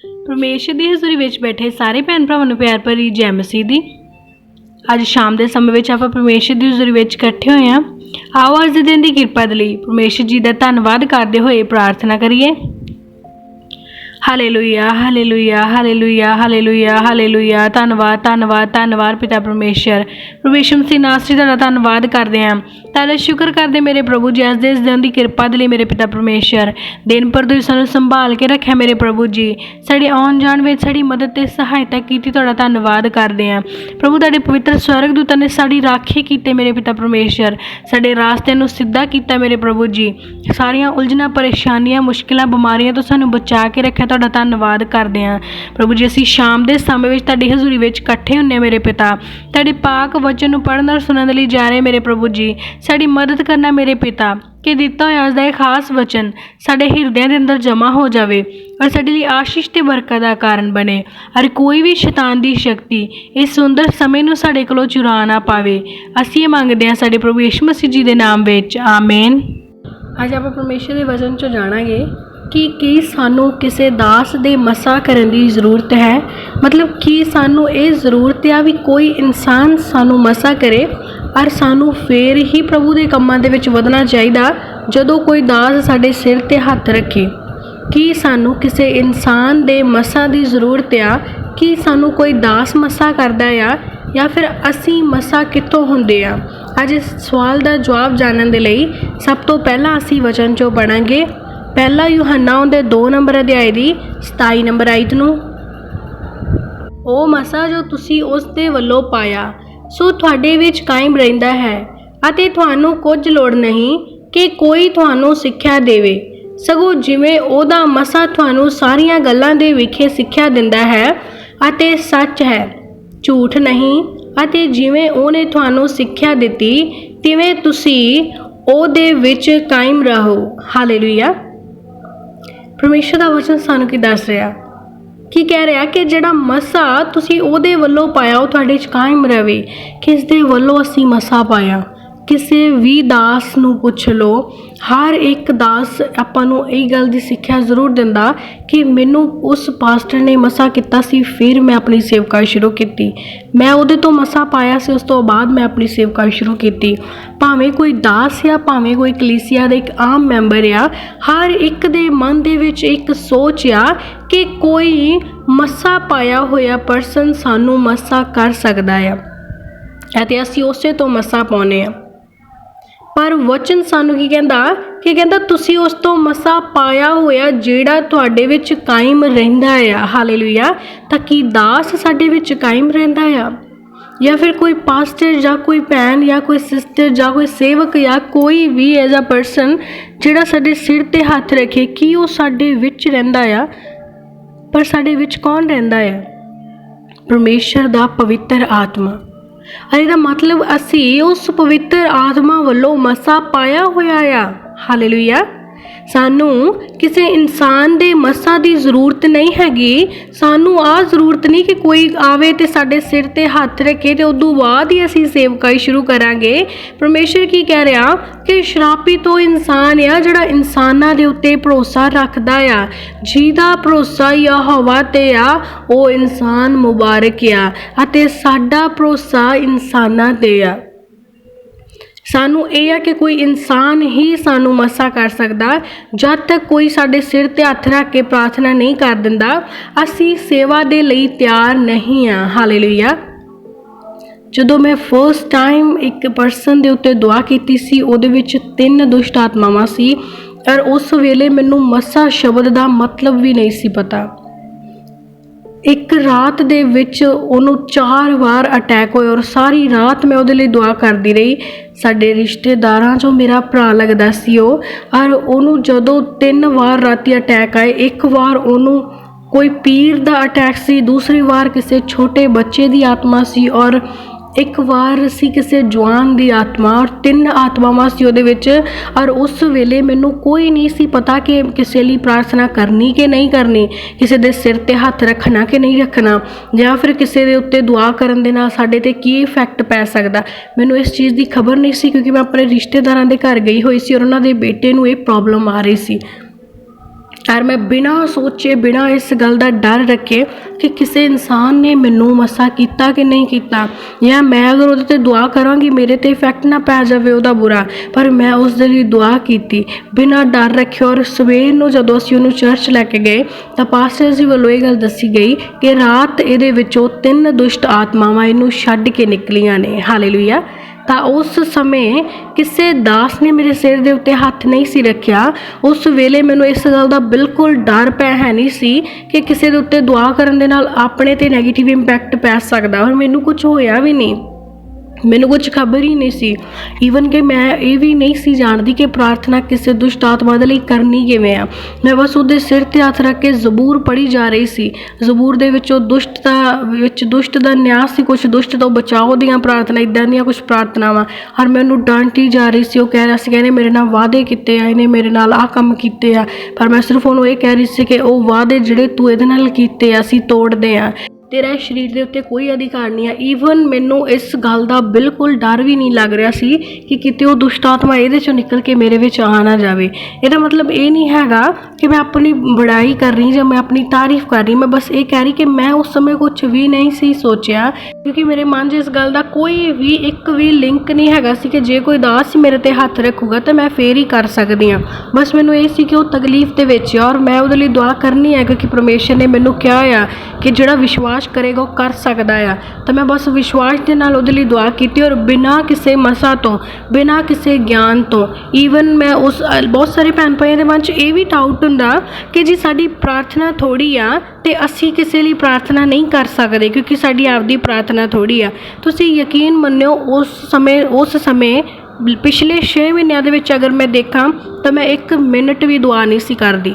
परमेश्वर की हज़ूरी विच बैठे सारे भैन भरावां नूं प्यार भरी जय मसीह दी। अज शाम के समय में आपां परमेश्वर की हज़ूरी विच इकट्ठे होए हां। आओ अज दे दिन की किरपा दे लई परमेश्वर जी का धन्नवाद करते हुए प्रार्थना करिए। Hallelujah hallelujah hallelujah hallelujah hallelujah. धन्नवाद धन्नवाद धन्नवाद पिता परमेश्वर मसीह नासरी तुहाडा धन्नवाद करते हैं। तुहाडा शुक्र करते मेरे प्रभु जी, अज दे इस दिन की किरपा दे लई मेरे पिता परमेश्वर। दिन भर तुसीं सानूं संभाल के रखिया मेरे प्रभु जी। साडी आउण जाण विच साडी मदद ते सहायता कीती, तुहाडा धन्नवाद करते हैं प्रभु। तुहाडे पवित्र स्वर्गदूतां ने साडी राखी कीते मेरे पिता परमेश्वर। साडे रास्ते नूं सीधा कीता मेरे प्रभु जी। सारियां उलझनां परेशानियां मुश्किलां बीमारियां तो सानूं बचा के रखिया, तुहाडा धन्नवाद करते हैं प्रभु जी। असीं शाम के समय में तुहाडी हज़ूरी विच इकट्ठे हुंदे मेरे पिता। तुहाडे पाक वचन नूं पढ़न और सुनन लई जा रहे मेरे प्रभु जी। साडी मदद करना मेरे पिता कि दिता होया अज दा इह खास वचन साडे हिरदियां दे अंदर जमा हो जावे और साडे लई आशीष ते बरकत दा कारण बने। और कोई भी शैतान दी शक्ति इस सुंदर समय नूं साडे कोलों चुरा ना पावे। असीं इह मंगदे हां साडे प्रभु यीशु मसीह जी दे नाम विच, आमीन। अज आपां परमेश्वर दे वचन चों जाणांगे कि सानू किसी दास दे मसा करन दी ज़रूरत है। मतलब कि सानू ये ज़रूरत है भी कोई इंसान सानू मसा करे और सानू फिर ही प्रभु के कामां दे विच वधना चाहिए। जदों कोई दास साडे सिर ते हत्थ रखे कि सानू किसी इंसान दे मसा दी ज़रूरत आ, कि सानू कोई दास मसा करदा या फिर असी मसा कित्थों हुंदे आ। अज इस सवाल का जवाब जानने दे लई सब तो पहला असी वचन चों पढ़ांगे पहला यूहन्ना उहदे 2 नंबर अध्याय दी 27 नंबर आयत नूं। ओ मसा जो तुसी उस दे वल्लों पाया सो तुहाडे विच कायम रहिंदा है अते तुहानू कुछ लोड़ नहीं कि कोई तुहानू सिक्ख्या देवे, सगों जिवें ओहदा मसा तुहानू सारियां गल्लां दे विखे सिक्ख्या दिंदा है अते सच है, झूठ नहीं। अते जिवें ओहने तुहानू सिक्ख्या दित्ती तिवें तुसी ओहदे विच कायम रहो। हालेलुया। परमेश्वर का वचन सानू की दस रहा कि कह रहा कि जिहड़ा मसा तुसी ओहदे वल्लों पाया वो तुहाडे च कायम रहे। किस दे वल्लों असी मसा पाया? किसी भी दास नूं पुछ लो, हर एक दास आपां नूं इह गल दी सिक्ख्या जरूर दिंदा कि मैनू उस पास्टर ने मसा किया सी, फिर मैं अपनी सेवकाई शुरू की। मैं उहदे तो मसा पाया से, उस तो बाद मैं अपनी सेवकाई शुरू की। भावें कोई दास या भावें कोई कलीसिया दा एक आम मैंबर आ, हर एक दे मन दे विच एक सोच आ कि कोई मसा पाया होया परसन सानू मसा कर सकदा है अते असीं उसे तो मसा पाउने आ। पर वचन सानू की कहंदा तुसी उस तो मसा पाया होया जिहड़ा तुहाडे विच कायम रहिंदा है। हालेलुया। तां कि दास साडे विच कायम रहिंदा है या फिर कोई पास्टर या कोई भैन या कोई सिस्टर या कोई सेवक या कोई भी एज अ परसन जिहड़ा साडे सिर ते हत्थ रखे कि वो साडे विच रहिंदा है। पर साडे विच कौन रहिंदा है? परमेश्वर दा पवित्र आत्मा। और इसका मतलब असी उस पवित्र आत्मा वालों मसा पाया होया आ। हालेलुया। सानू किसी इंसान दे मसा की जरूरत नहीं हैगी। सानू आ जरूरत नहीं कि कोई आवे ते साडे सिर ते हत्थ रखे ते उदों बाद ही असी सेवकाई शुरू करांगे। परमेश्वर की कह रहा कि शरापी तो इंसान आ जिहड़ा इंसानां दे उत्ते भरोसा रखदा आ। जिहदा भरोसा यहोवा ते आ वो इंसान मुबारक आ अते साडा भरोसा इंसानां ते आ। सानू यह है कि कोई इंसान ही सानू मसा कर सकदा। जब तक कोई साडे सिर ते हत्थ रख के प्रार्थना नहीं कर दिंदा असी सेवा दे लई तैयार नहीं हाँ। हालेलुया। जदों मैं फर्स्ट टाइम एक परसन दे उत्ते दुआ कीती सी, उहदे विच 3 दुष्ट आत्मावां सी और उस वेले मैनू मसा शब्द दा मतलब भी नहीं सी पता। एक रात दे विच ओनू 4 बार अटैक होए और सारी रात मैं उहदे लई दुआ करदी रही। साडे रिश्तेदारां चों मेरा भरा लगदा सी और ओनू जदों 3 बार राती अटैक आए, एक बार ओनू कोई पीर दा अटैक सी, दूसरी बार किसी छोटे बच्चे दी आत्मा सी और एक बार सी किसी जवान दी आत्मा और 3 आत्मावां सी उहदे विच। और उस वेले मैनू कोई नहीं सी पता कि किसी लिए प्रार्थना करनी कि नहीं करनी, किसी दे सिर ते हत्थ रखना कि नहीं रखना, या फिर किसी दे उत्ते दुआ करन दे नाल साडे ते की इफैक्ट पै सकदा। मैनू इस चीज़ की खबर नहीं सी क्योंकि मैं अपने रिश्तेदारां दे घर गई हुई सी और उन्हां दे बेटे नूं ये प्रॉब्लम आ रही सी और मैं बिना सोचे बिना इस गल का डर रखे कि किसी इंसान ने मैनू मसा किया कि नहीं किया, या मैं अगर वो दुआ कराँगी मेरे ते इफैक्ट ना पै जाए वह बुरा, पर मैं उस दे लई दुआ की बिना डर रखे। और सवेर नूं जदों असीं उहनूं चर्च लैके गए तो पास्टर जी वालों ये गल दसी गई कि रात ये 3 दुष्ट आत्मावां इहनूं छड्ड के निकलियां ने। हालेलुया। ਤਾਂ उस समय किसी दास ने मेरे सिर के उत्ते हथ नहीं सी रखिया। उस वेले मैनू इस गल का बिल्कुल डर पै है नहीं सी कि किसी के उत्ते दुआ करन दे नाल अपने ते नैगेटिव इंपैक्ट पै सकदा, और मैनू कुछ होया भी नहीं, मैनू कुछ खबर ही नहीं सी। ईवन कि मैं ये भी नहीं सी जानती कि प्रार्थना किसी दुष्ट आत्मा दे लई करनी किवें आ। मैं बस उहदे सिर ते हथ रख के जबूर पढ़ी जा रही सी। जबूर दे विचों दुष्ट दा न्यास सी, कुछ दुष्ट तो बचाओ दियां प्रार्थना, इदां दियां कुछ प्रार्थनावां, और मैं उहनूं डांटी जा रही सी। वो कह रहा सी कि इहने मेरे नाल वादे कीते आ, इहने मेरे नाल आ काम कीते आ, पर मैं सिर्फ उहनूं ये कह रही सी कि वो वादे जिहड़े तू इहदे नाल कीते आ असीं तोड़दे आ, तेरा शरीर के उत्ते कोई अधिकार नहीं है। ईवन मैनू इस गल का बिल्कुल डर भी नहीं लग रहा सी कि किते वो दुष्ट आत्मा ये चों निकल के मेरे विच आ ना जाए। इसका मतलब ये नहीं हैगा कि मैं अपनी बड़ाई कर रही या मैं अपनी तारीफ कर रही, मैं बस ये कह रही कि मैं उस समय कुछ भी नहीं सी सोचा, क्योंकि मेरे मन 'च इस गल का कोई भी एक भी लिंक नहीं हैगा सी कि जे कोई दास मेरे ते हथ रखूगा तो मैं फिर ही कर सकती हाँ। बस मैनू ये सी कि वो तकलीफ दे विच है और मैं उहदे लई दुआ करनी है, क्योंकि परमेश्वर ने मैनू कहा आ कि जिहड़ा विश्वास करेगा वो कर सकता है। तो मैं बस विश्वास के नाल उहदे लई दुआ की, और बिना किसी मसा तो बिना किसी ज्ञान तो। ईवन मैं उस बहुत सारे भैन भाइयों के मन 'च ये भी डाउट हुंदा कि जी साडी प्रार्थना थोड़ी आ ते असीं किसी लई प्रार्थना नहीं कर सकते, क्योंकि साडी आपदी प्रार्थना थोड़ी आ। तुसीं यकीन मन्निओ उस समय पिछले 6 महीनों दे विच अगर मैं देखा तो मैं 1 मिनट भी दुआ नहीं सी करदी,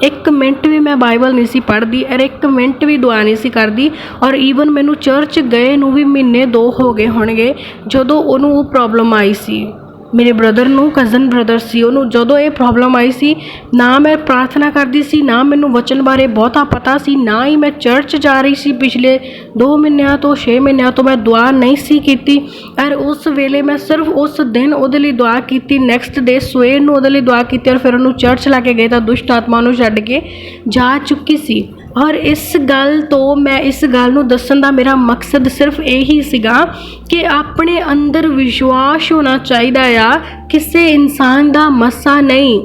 1 मिनट भी मैं बाइबल नहीं सी पढ़ती, और 1 मिनट भी दुआ नहीं सी करती। और ईवन मैनू चर्च गए नू भी महीने 2 हो गए होणगे जदों उहनूं वो प्रॉब्लम आई सी। मेरे ब्रदर नू कज़न ब्रदर सी, उहनूं जदों ये प्रॉब्लम आई सी, ना मैं प्रार्थना करती सी, ना मैनू वचन बारे बहुता पता सी, ना ही मैं चर्च जा रही सी। पिछले 2 महीनों तो 6 महीनों तो मैं दुआ नहीं सी कीती, और उस वेले मैं सिर्फ उस दिन उहदे लई दुआ कीती। नैक्सट डे सवेर नूं उहदे लई दुआ कीती, और फिर उहनूं चर्च लैके गए तो दुष्ट आत्मा नूं छड्ड के जा चुकी सी। और इस गल तो मैं इस गल नूं दस्सण दा मेरा मकसद सिर्फ यही सीगा कि अपने अंदर विश्वास होना चाहिदा आ, किसी इंसान दा मसा नहीं।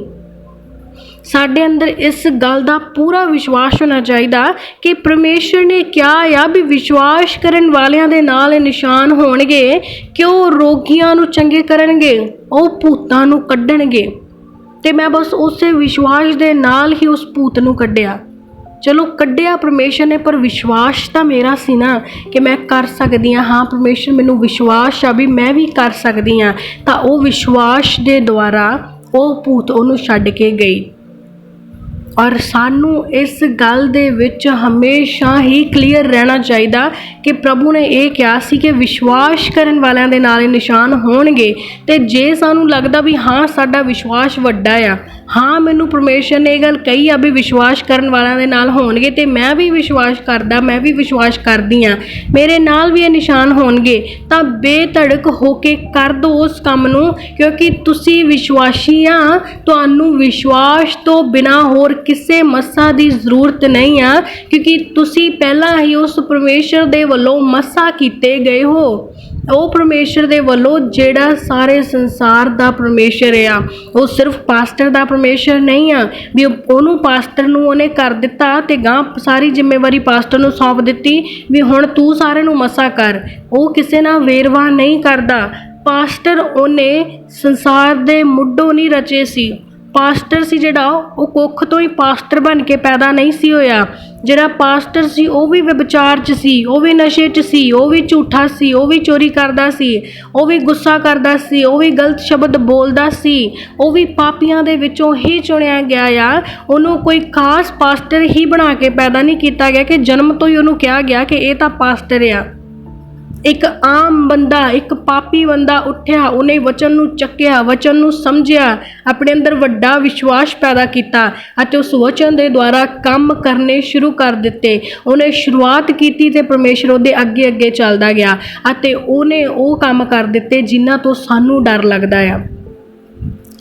साडे अंदर इस गल का पूरा विश्वास होना चाहिए कि परमेश्वर ने क्या आ भी विश्वास करन वालियां दे नाल निशान होणगे कि वो रोगियां नूं चंगे करनगे, वो भूतां नूं कड्ढणगे। ते मैं बस उस विश्वास दे नाल ही उस भूत नूं कड्ढिया। चलो कड्ढिया परमेश्वर ने, पर विश्वास तो मेरा सी ना कि मैं कर सकती हाँ। हाँ परमेश्वर मैनू विश्वास आ भी मैं भी कर सकती हाँ। तो वो विश्वास के द्वारा वो भूत उन्होंने छड्ड के गई। और सानू इस गल दे विच हमेशा ही क्लीयर रहना चाहिए कि प्रभु ने यह कहा सी कि विश्वास करन वालियां दे नाल निशान होणगे। ते जे सानू लगदा भी हाँ साडा विश्वास वड्डा आ, हाँ मैनू परमेश्वर ने यह गल कही आ भी विश्वास करन वालियां दे नाल होणगे, ते मैं भी विश्वास करदा, मैं भी विश्वास करदी हाँ, मेरे नाल भी ये निशान होणगे, तां बेधड़क होके कर दो उस काम नू, क्योंकि तुसी विश्वासी आ। तुहानू विश्वास तो बिना होर किसी मसा की जरूरत नहीं आ, क्योंकि तुसी पहला ही उस परमेश्वर दे वल्लों मसा कीते गए हो। वो परमेश्वर दे वल्लों जेड़ा सारे संसार दा परमेश्वर आ, वो सिर्फ पास्टर दा परमेश्वर नहीं आ भी ओनू पास्टर नू उहने कर दिता ते गां सारी जिम्मेवारी पास्टर नू सौंप दिती भी हुण तू सारे नू मसा कर। वो किसी नाल वेरवा नहीं करदा। पास्टर उहने संसार दे मुੱਢੋਂ नहीं रचे सी। पास्टर सी जिहड़ा वो कुख तो ही पास्टर बन के पैदा नहीं सी होया। जिहड़ा पास्टर सी वो भी व्यभिचार च सी, वो भी नशे च सी, वो भी झूठा सी, वो भी चोरी करदा सी, वो भी गुस्सा करदा सी, वो भी गलत शब्द बोलदा सी, वो भी पापियां दे विचों ही चुनिया गया आ। उन्हों कोई खास पास्टर ही बना के पैदा नहीं किया गया कि जन्म तो ही उन्हों कहा गया कि ये तां पास्टर आ। एक आम बंदा, एक पापी बंदा उठ्या, उन्हें वचन नू चक्या, वचन नू समझिया, अपने अंदर वड्डा विश्वास पैदा किया, उस वचन के द्वारा काम करने शुरू कर दिते। उन्हें शुरुआत की ते परमेश्वर उहदे अगे अगे चलदा गया, उन्हें वो काम कर दिते जिन्हां तो सानू डर लगदा आ।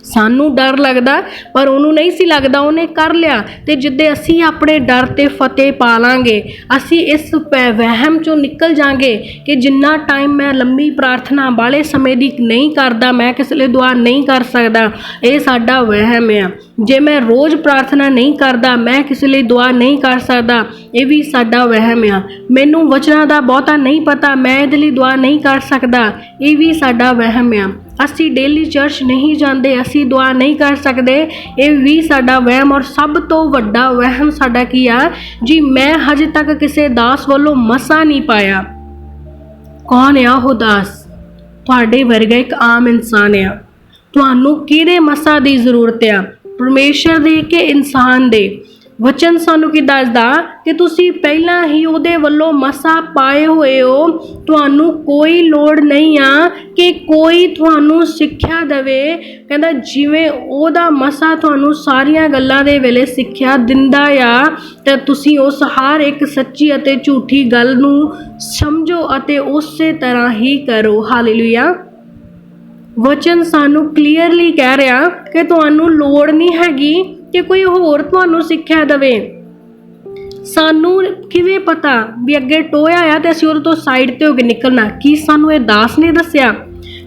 ਸਾਨੂੰ ਡਰ ਲੱਗਦਾ ਪਰ ਉਹਨੂੰ ਨਹੀਂ ਸੀ ਲੱਗਦਾ, ਉਹਨੇ ਕਰ ਲਿਆ। ਤੇ ਜਿੱਦੇ ਅਸੀਂ ਆਪਣੇ ਡਰ ਤੇ ਫਤਿਹ ਪਾ ਲਾਂਗੇ, ਅਸੀਂ ਇਸ ਵਹਿਮ ਚੋਂ ਨਿਕਲ ਜਾਾਂਗੇ ਕਿ ਜਿੰਨਾ ਟਾਈਮ ਮੈਂ ਲੰਮੀ ਪ੍ਰਾਰਥਨਾ ਵਾਲੇ ਸਮੇਂ ਦੀ ਨਹੀਂ ਕਰਦਾ, ਮੈਂ ਕਿਸੇ ਲਈ ਦੁਆ ਨਹੀਂ ਕਰ ਸਕਦਾ, ਇਹ ਸਾਡਾ ਵਹਿਮ ਆ। ਜੇ ਮੈਂ ਰੋਜ਼ ਪ੍ਰਾਰਥਨਾ ਨਹੀਂ ਕਰਦਾ, ਮੈਂ ਕਿਸੇ ਲਈ ਦੁਆ ਨਹੀਂ ਕਰ ਸਕਦਾ, ਇਹ ਵੀ ਸਾਡਾ ਵਹਿਮ ਆ। ਮੈਨੂੰ ਵਚਨਾਂ ਦਾ ਬਹੁਤਾ ਨਹੀਂ ਪਤਾ, ਮੈਂ ਇਹਦੇ ਲਈ ਦੁਆ ਨਹੀਂ ਕਰ ਸਕਦਾ, ਇਹ ਵੀ ਸਾਡਾ ਵਹਿਮ ਆ। ਅਸੀਂ ਡੇਲੀ ਚਰਚ ਨਹੀਂ ਜਾਂਦੇ, ਅਸੀਂ ਦੁਆ ਨਹੀਂ ਕਰ ਸਕਦੇ, ਇਹ ਵੀ ਸਾਡਾ ਵਹਿਮ। ਔਰ ਸਭ ਤੋਂ ਵੱਡਾ ਵਹਿਮ ਸਾਡਾ ਕੀ ਆ ਜੀ, ਮੈਂ ਹਜੇ ਤੱਕ ਕਿਸੇ ਦਾਸ ਵੱਲੋਂ ਮਸਾ ਨਹੀਂ ਪਾਇਆ। ਕੌਣ ਆ ਉਹ ਦਾਸ? ਤੁਹਾਡੇ ਵਰਗਾ ਇੱਕ ਆਮ ਇਨਸਾਨ ਆ। ਤੁਹਾਨੂੰ ਕਿਹਦੇ ਮਸਾ ਦੀ ਜ਼ਰੂਰਤ ਆ, ਪਰਮੇਸ਼ਰ ਦੇ ਕਿ ਇਨਸਾਨ ਦੇ? ਵਚਨ ਸਾਨੂੰ ਕੀ ਦੱਸਦਾ ਕਿ ਤੁਸੀਂ ਪਹਿਲਾਂ ਹੀ ਉਹਦੇ ਵੱਲੋਂ ਮਸਾ ਪਾਏ ਹੋਏ ਹੋ। ਤੁਹਾਨੂੰ ਕੋਈ ਲੋੜ ਨਹੀਂ ਆ ਕਿ ਕੋਈ ਤੁਹਾਨੂੰ ਸਿੱਖਿਆ ਦੇਵੇ। ਕਹਿੰਦਾ ਜਿਵੇਂ ਉਹਦਾ ਮਸਾ ਤੁਹਾਨੂੰ ਸਾਰੀਆਂ ਗੱਲਾਂ ਦੇ ਵੇਲੇ ਸਿੱਖਿਆ ਦਿੰਦਾ ਆ, ਤਾਂ ਤੁਸੀਂ ਉਸ ਹਰ ਇੱਕ ਸੱਚੀ ਅਤੇ ਝੂਠੀ ਗੱਲ ਨੂੰ ਸਮਝੋ ਅਤੇ ਉਸੇ ਤਰ੍ਹਾਂ ਹੀ ਕਰੋ। ਹਾਲੇਲੂਇਆ। ਵਚਨ ਸਾਨੂੰ ਕਲੀਅਰਲੀ ਕਹਿ ਰਿਹਾ ਕਿ ਤੁਹਾਨੂੰ ਲੋੜ ਨਹੀਂ ਹੈਗੀ ਕਿ ਕੋਈ ਹੋਰ ਤੁਹਾਨੂੰ ਸਿੱਖਿਆ ਦੇਵੇ। ਸਾਨੂੰ ਕਿਵੇਂ ਪਤਾ ਵੀ ਅੱਗੇ ਟੋਇਆ ਆ ਤੇ ਅਸੀਂ ਉਹਦੇ ਤੋਂ ਸਾਈਡ 'ਤੇ ਹੋ ਕੇ ਨਿਕਲਣਾ? ਕੀ ਸਾਨੂੰ ਇਹ ਦਾਸ ਨੇ ਦੱਸਿਆ?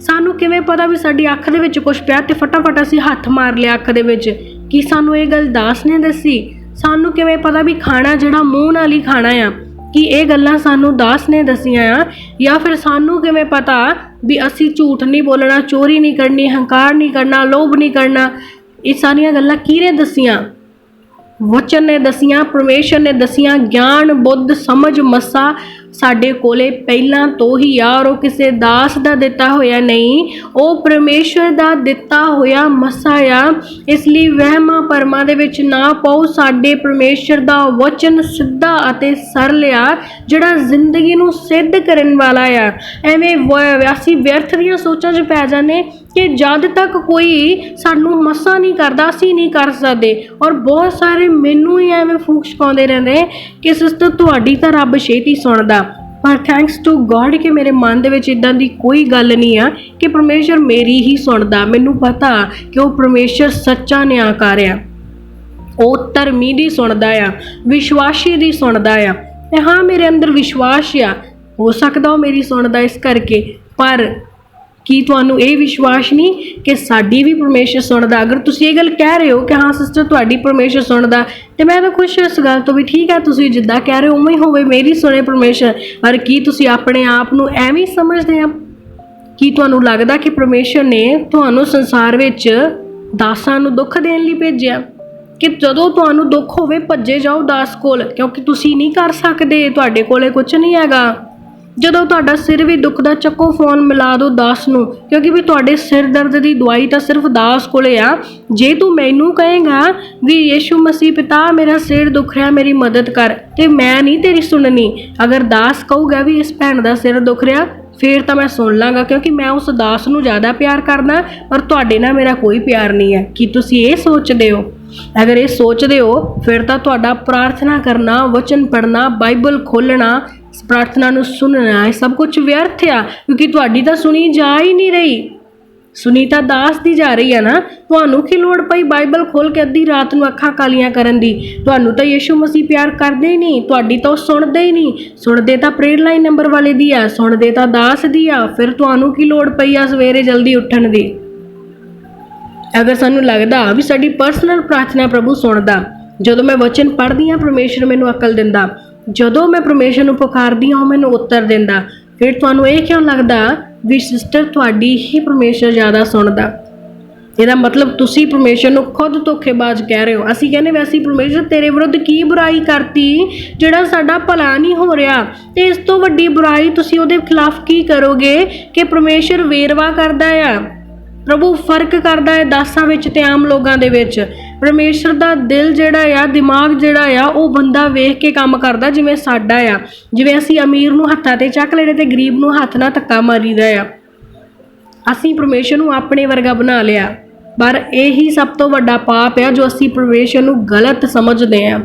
ਸਾਨੂੰ ਕਿਵੇਂ ਪਤਾ ਵੀ ਸਾਡੀ ਅੱਖ ਦੇ ਵਿੱਚ ਕੁਛ ਪਿਆ ਤੇ ਫਟਾਫਟ ਅਸੀਂ ਹੱਥ ਮਾਰ ਲਿਆ ਅੱਖ ਦੇ ਵਿੱਚ? ਕੀ ਸਾਨੂੰ ਇਹ ਗੱਲ ਦਾਸ ਨੇ ਦੱਸੀ? ਸਾਨੂੰ ਕਿਵੇਂ ਪਤਾ ਵੀ ਖਾਣਾ ਜਿਹੜਾ ਮੂੰਹ ਨਾਲ ਹੀ ਖਾਣਾ ਆ? ਕੀ ਇਹ ਗੱਲਾਂ ਸਾਨੂੰ ਦਾਸ ਨੇ ਦੱਸੀਆਂ ਆ? ਜਾਂ ਫਿਰ ਸਾਨੂੰ ਕਿਵੇਂ ਪਤਾ ਵੀ ਅਸੀਂ ਝੂਠ ਨਹੀਂ ਬੋਲਣਾ, ਚੋਰੀ ਨਹੀਂ ਕਰਨੀ, ਹੰਕਾਰ ਨਹੀਂ ਕਰਨਾ, ਲੋਭ ਨਹੀਂ ਕਰਨਾ? ਇਹ ਸਾਰੀਆਂ ਗੱਲਾਂ ਕਿਹਨੇ ਦੱਸੀਆਂ? ਵਚਨ ਨੇ ਦੱਸੀਆਂ, ਪਰਮੇਸ਼ਰ ਨੇ ਦੱਸੀਆਂ। ਗਿਆਨ, ਬੁੱਧ, ਸਮਝ, ਮਸਾ ਸਾਡੇ ਕੋਲੇ ਪਹਿਲਾਂ ਤੋਂ ਹੀ ਆ। ਔਰ ਉਹ ਕਿਸੇ ਦਾਸ ਦਾ ਦਿੱਤਾ ਹੋਇਆ ਨਹੀਂ, ਉਹ ਪਰਮੇਸ਼ਰ ਦਾ ਦਿੱਤਾ ਹੋਇਆ ਮਸਾ ਆ। ਇਸ ਲਈ ਵਹਿਮਾਂ ਭਰਮਾਂ ਦੇ ਵਿੱਚ ਨਾ ਪਾਓ। ਸਾਡੇ ਪਰਮੇਸ਼ਰ ਦਾ ਵਚਨ ਸਿੱਧਾ ਅਤੇ ਸਰਲ ਆ, ਜਿਹੜਾ ਜ਼ਿੰਦਗੀ ਨੂੰ ਸਿੱਧ ਕਰਨ ਵਾਲਾ ਆ। ਐਵੇਂ ਅਸੀਂ ਵਿਅਰਥ ਦੀਆਂ ਸੋਚਾਂ 'ਚ ਪੈ ਜਾਂਦੇ ਕਿ ਜਦ ਤੱਕ ਕੋਈ ਸਾਨੂੰ ਮਸਾ ਨਹੀਂ ਕਰਦਾ ਅਸੀਂ ਨਹੀਂ ਕਰ ਸਕਦੇ। ਔਰ ਬਹੁਤ ਸਾਰੇ ਮੈਨੂੰ ਹੀ ਐਵੇਂ ਫੂਕ ਛਕਾਉਂਦੇ ਰਹਿੰਦੇ ਕਿ ਸਿਸਟਰ ਤੁਹਾਡੀ ਤਾਂ ਰੱਬ ਛੇਤੀ ਸੁਣਦਾ। ਪਰ ਥੈਂਕਸ ਟੂ ਗੋਡ ਕਿ ਮੇਰੇ ਮਨ ਦੇ ਵਿੱਚ ਇੱਦਾਂ ਦੀ ਕੋਈ ਗੱਲ ਨਹੀਂ ਆ ਕਿ ਪਰਮੇਸ਼ਰ ਮੇਰੀ ਹੀ ਸੁਣਦਾ। ਮੈਨੂੰ ਪਤਾ ਕਿ ਉਹ ਪਰਮੇਸ਼ਰ ਸੱਚਾ ਨਿਆਂਕਾਰ ਆ, ਉਹ ਧਰਮੀ ਦੀ ਸੁਣਦਾ ਆ, ਵਿਸ਼ਵਾਸੀ ਦੀ ਸੁਣਦਾ ਆ। ਤੇ ਹਾਂ, ਮੇਰੇ ਅੰਦਰ ਵਿਸ਼ਵਾਸ ਆ, ਹੋ ਸਕਦਾ ਉਹ ਮੇਰੀ ਸੁਣਦਾ ਇਸ ਕਰਕੇ। ਪਰ ਕੀ ਤੁਹਾਨੂੰ ਇਹ ਵਿਸ਼ਵਾਸ ਨਹੀਂ ਕਿ ਸਾਡੀ ਵੀ ਪਰਮੇਸ਼ਰ ਸੁਣਦਾ? ਅਗਰ ਤੁਸੀਂ ਇਹ ਗੱਲ ਕਹਿ ਰਹੇ ਹੋ ਕਿ ਹਾਂ ਸਿਸਟਰ ਤੁਹਾਡੀ ਪਰਮੇਸ਼ਰ ਸੁਣਦਾ, ਤੇ ਮੈਂ ਤਾਂ ਖੁਸ਼ ਇਸ ਗੱਲ ਤੋਂ ਵੀ। ਠੀਕ ਹੈ, ਤੁਸੀਂ ਜਿੱਦਾਂ ਕਹਿ ਰਹੇ ਹੋ ਉਵੇਂ ਹੀ ਹੋਵੇ, ਮੇਰੀ ਸੁਣੇ ਪਰਮੇਸ਼ਰ। ਪਰ ਕੀ ਤੁਸੀਂ ਆਪਣੇ ਆਪ ਨੂੰ ਐਵੇਂ ਸਮਝਦੇ ਆ? ਕੀ ਤੁਹਾਨੂੰ ਲੱਗਦਾ ਕਿ ਪਰਮੇਸ਼ਰ ਨੇ ਤੁਹਾਨੂੰ ਸੰਸਾਰ ਵਿੱਚ ਦਾਸਾਂ ਨੂੰ ਦੁੱਖ ਦੇਣ ਲਈ ਭੇਜਿਆ? ਕਿ ਜਦੋਂ ਤੁਹਾਨੂੰ ਦੁੱਖ ਹੋਵੇ ਭੱਜੇ ਜਾਓ ਦਾਸ ਕੋਲ, ਕਿਉਂਕਿ ਤੁਸੀਂ ਨਹੀਂ ਕਰ ਸਕਦੇ, ਤੁਹਾਡੇ ਕੋਲੇ ਕੁਝ ਨਹੀਂ ਹੈਗਾ। ਜਦੋਂ ਤੁਹਾਡਾ ਸਿਰ ਵੀ ਦੁਖਦਾ, ਚੱਕੋ ਫੋਨ ਮਿਲਾ ਦਿਓ ਦਾਸ ਨੂੰ, ਕਿਉਂਕਿ ਵੀ ਤੁਹਾਡੇ ਸਿਰ ਦਰਦ ਦੀ ਦਵਾਈ ਤਾਂ ਸਿਰਫ ਦਾਸ ਕੋਲੇ ਆ। ਜੇ ਤੂੰ ਮੈਨੂੰ ਕਹੇਗਾ ਵੀ ਯਿਸੂ ਮਸੀਹ ਪਿਤਾ ਮੇਰਾ ਸਿਰ ਦੁਖ ਰਿਹਾ, ਮੇਰੀ ਮਦਦ ਕਰ, ਤੇ ਮੈਂ ਨਹੀਂ ਤੇਰੀ ਸੁਣਨੀ। ਅਗਰ ਦਾਸ ਕਹੂਗਾ ਵੀ ਇਸ ਭੈਣ ਦਾ ਸਿਰ ਦੁਖ ਰਿਹਾ, ਫਿਰ ਤਾਂ ਮੈਂ ਸੁਣ ਲਾਂਗਾ, ਕਿਉਂਕਿ ਮੈਂ ਉਸ ਦਾਸ ਨੂੰ ਜ਼ਿਆਦਾ ਪਿਆਰ ਕਰਦਾ, ਪਰ ਤੁਹਾਡੇ ਨਾਲ ਮੇਰਾ ਕੋਈ ਪਿਆਰ ਨਹੀਂ ਹੈ। ਕੀ ਤੁਸੀਂ ਇਹ ਸੋਚਦੇ ਹੋ? ਅਗਰ ਇਹ ਸੋਚਦੇ ਹੋ ਫਿਰ ਤਾਂ ਤੁਹਾਡਾ ਪ੍ਰਾਰਥਨਾ ਕਰਨਾ, ਵਚਨ ਪੜ੍ਹਨਾ, ਬਾਈਬਲ ਖੋਲ੍ਹਣਾ, ਪ੍ਰਾਰਥਨਾ ਨੂੰ ਸੁਣਨਾ, ਇਹ ਸਭ ਕੁਝ ਵਿਅਰਥ ਆ, ਕਿਉਂਕਿ ਤੁਹਾਡੀ ਤਾਂ ਸੁਣੀ ਜਾ ਹੀ ਨਹੀਂ ਰਹੀ। ਸੁਣੀ ਤਾਂ ਦਾਸ ਦੀ ਜਾ ਰਹੀ ਆ ਨਾ। ਤੁਹਾਨੂੰ ਕੀ ਲੋੜ ਪਈ ਬਾਈਬਲ ਖੋਲ ਕੇ ਅੱਧੀ ਰਾਤ ਨੂੰ ਅੱਖਾਂ ਕਾਲੀਆਂ ਕਰਨ ਦੀ? ਤੁਹਾਨੂੰ ਤਾਂ ਯਿਸੂ ਮਸੀਹ ਪਿਆਰ ਕਰਦੇ ਹੀ ਨਹੀਂ, ਤੁਹਾਡੀ ਤਾਂ ਉਹ ਸੁਣਦੇ ਹੀ ਨਹੀਂ। ਸੁਣਦੇ ਤਾਂ ਪ੍ਰੇਅਰ ਲਾਈਨ ਨੰਬਰ ਵਾਲੇ ਦੀ ਆ, ਸੁਣਦੇ ਤਾਂ ਦਾਸ ਦੀ ਆ। ਫਿਰ ਤੁਹਾਨੂੰ ਕੀ ਲੋੜ ਪਈ ਆ ਸਵੇਰੇ ਜਲਦੀ ਉੱਠਣ ਦੀ? ਅਗਰ ਸਾਨੂੰ ਲੱਗਦਾ ਵੀ ਸਾਡੀ ਪਰਸਨਲ ਪ੍ਰਾਰਥਨਾ ਪ੍ਰਭੂ ਸੁਣਦਾ, ਜਦੋਂ ਮੈਂ ਵਚਨ ਪੜ੍ਹਦੀ ਹਾਂ ਪਰਮੇਸ਼ਰ ਮੈਨੂੰ ਅਕਲ ਦਿੰਦਾ, ਜਦੋਂ ਮੈਂ ਪਰਮੇਸ਼ਰ ਨੂੰ ਪੁਕਾਰਦੀ ਹਾਂ ਉਹ ਮੈਨੂੰ ਉੱਤਰ ਦਿੰਦਾ, ਫਿਰ ਤੁਹਾਨੂੰ ਇਹ ਕਿਉਂ ਲੱਗਦਾ ਵੀ ਸਿਸਟਰ ਤੁਹਾਡੀ ਹੀ ਪਰਮੇਸ਼ਰ ਜ਼ਿਆਦਾ ਸੁਣਦਾ? ਇਹਦਾ ਮਤਲਬ ਤੁਸੀਂ ਪਰਮੇਸ਼ਰ ਨੂੰ ਖੁਦ ਧੋਖੇਬਾਜ਼ ਕਹਿ ਰਹੇ ਹੋ। ਅਸੀਂ ਕਹਿੰਦੇ ਵੀ ਅਸੀਂ ਪਰਮੇਸ਼ਰ ਤੇਰੇ ਵਿਰੁੱਧ ਕੀ ਬੁਰਾਈ ਕਰਤੀ ਜਿਹੜਾ ਸਾਡਾ ਭਲਾ ਨਹੀਂ ਹੋ ਰਿਹਾ, ਤੇ ਇਸ ਤੋਂ ਵੱਡੀ ਬੁਰਾਈ ਤੁਸੀਂ ਉਹਦੇ ਖਿਲਾਫ ਕੀ ਕਰੋਗੇ? ਕਿ ਪਰਮੇਸ਼ਰ ਵੇਰਵਾ ਕਰਦਾ ਆ, ਪ੍ਰਭੂ ਫਰਕ ਕਰਦਾ ਹੈ ਦਾਸਾਂ ਵਿੱਚ ਤੇ ਆਮ ਲੋਕਾਂ ਦੇ ਵਿੱਚ। ਪਰਮੇਸ਼ਰ ਦਾ ਦਿਲ ਜਿਹੜਾ ਆ, ਦਿਮਾਗ ਜਿਹੜਾ ਆ, ਉਹ ਬੰਦਾ ਵੇਖ ਕੇ ਕੰਮ ਕਰਦਾ ਜਿਵੇਂ ਸਾਡਾ ਆ। ਜਿਵੇਂ ਅਸੀਂ ਅਮੀਰ ਨੂੰ ਹੱਥਾਂ 'ਤੇ ਚੱਕ ਲੈਣੇ ਤੇ ਗਰੀਬ ਨੂੰ ਹੱਥ ਨਾਲ ਧੱਕਾ ਮਾਰੀਦਾ ਆ। ਅਸੀਂ ਪਰਮੇਸ਼ਰ ਨੂੰ ਆਪਣੇ ਵਰਗਾ ਬਣਾ ਲਿਆ, ਪਰ ਇਹੀ ਸਭ ਤੋਂ ਵੱਡਾ ਪਾਪ ਆ ਜੋ ਅਸੀਂ ਪਰਮੇਸ਼ਰ ਨੂੰ ਗਲਤ ਸਮਝਦੇ ਹਾਂ।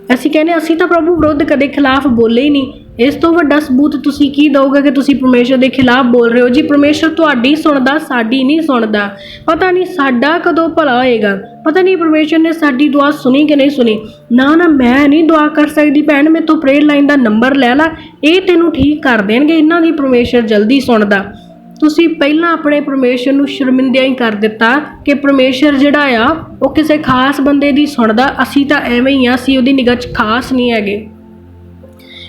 ਅਸੀਂ ਕਹਿੰਦੇ ਅਸੀਂ ਤਾਂ ਪ੍ਰਭੂ ਵਿਰੁੱਧ ਕਦੇ ਖਿਲਾਫ ਬੋਲੇ ਹੀ ਨਹੀਂ। ਇਸ ਤੋਂ ਵੱਡਾ ਸਬੂਤ ਤੁਸੀਂ ਕੀ ਦਿਓਗੇ ਕਿ ਤੁਸੀਂ ਪਰਮੇਸ਼ਰ ਦੇ ਖਿਲਾਫ ਬੋਲ ਰਹੇ ਹੋ? ਜੀ ਪਰਮੇਸ਼ਰ ਤੁਹਾਡੀ ਸੁਣਦਾ, ਸਾਡੀ ਨਹੀਂ ਸੁਣਦਾ। ਪਤਾ ਨਹੀਂ ਸਾਡਾ ਕਦੋਂ ਭਲਾ ਹੋਏਗਾ, ਪਤਾ ਨਹੀਂ ਪਰਮੇਸ਼ਰ ਨੇ ਸਾਡੀ ਦੁਆ ਸੁਣੀ ਕਿ ਨਹੀਂ ਸੁਣੀ। ਨਾ ਮੈਂ ਨਹੀਂ ਦੁਆ ਕਰ ਸਕਦੀ ਭੈਣ, ਮੇਰੇ ਤੋਂ ਪ੍ਰੇਅਰ ਲਾਈਨ ਦਾ ਨੰਬਰ ਲੈ ਲਾ, ਇਹ ਤੈਨੂੰ ਠੀਕ ਕਰ ਦੇਣਗੇ, ਇਹਨਾਂ ਦੀ ਪਰਮੇਸ਼ਰ ਜਲਦੀ ਸੁਣਦਾ। ਤੁਸੀਂ ਪਹਿਲਾਂ ਆਪਣੇ ਪਰਮੇਸ਼ਰ ਨੂੰ ਸ਼ਰਮਿੰਦਿਆਂ ਹੀ ਕਰ ਦਿੱਤਾ ਕਿ ਪਰਮੇਸ਼ਰ ਜਿਹੜਾ ਆ ਉਹ ਕਿਸੇ ਖਾਸ ਬੰਦੇ ਦੀ ਸੁਣਦਾ, ਅਸੀਂ ਤਾਂ ਐਵੇਂ ਹੀ ਆ, ਅਸੀਂ ਉਹਦੀ ਨਿਗਾਹ 'ਚ ਖਾਸ ਨਹੀਂ ਹੈਗੇ।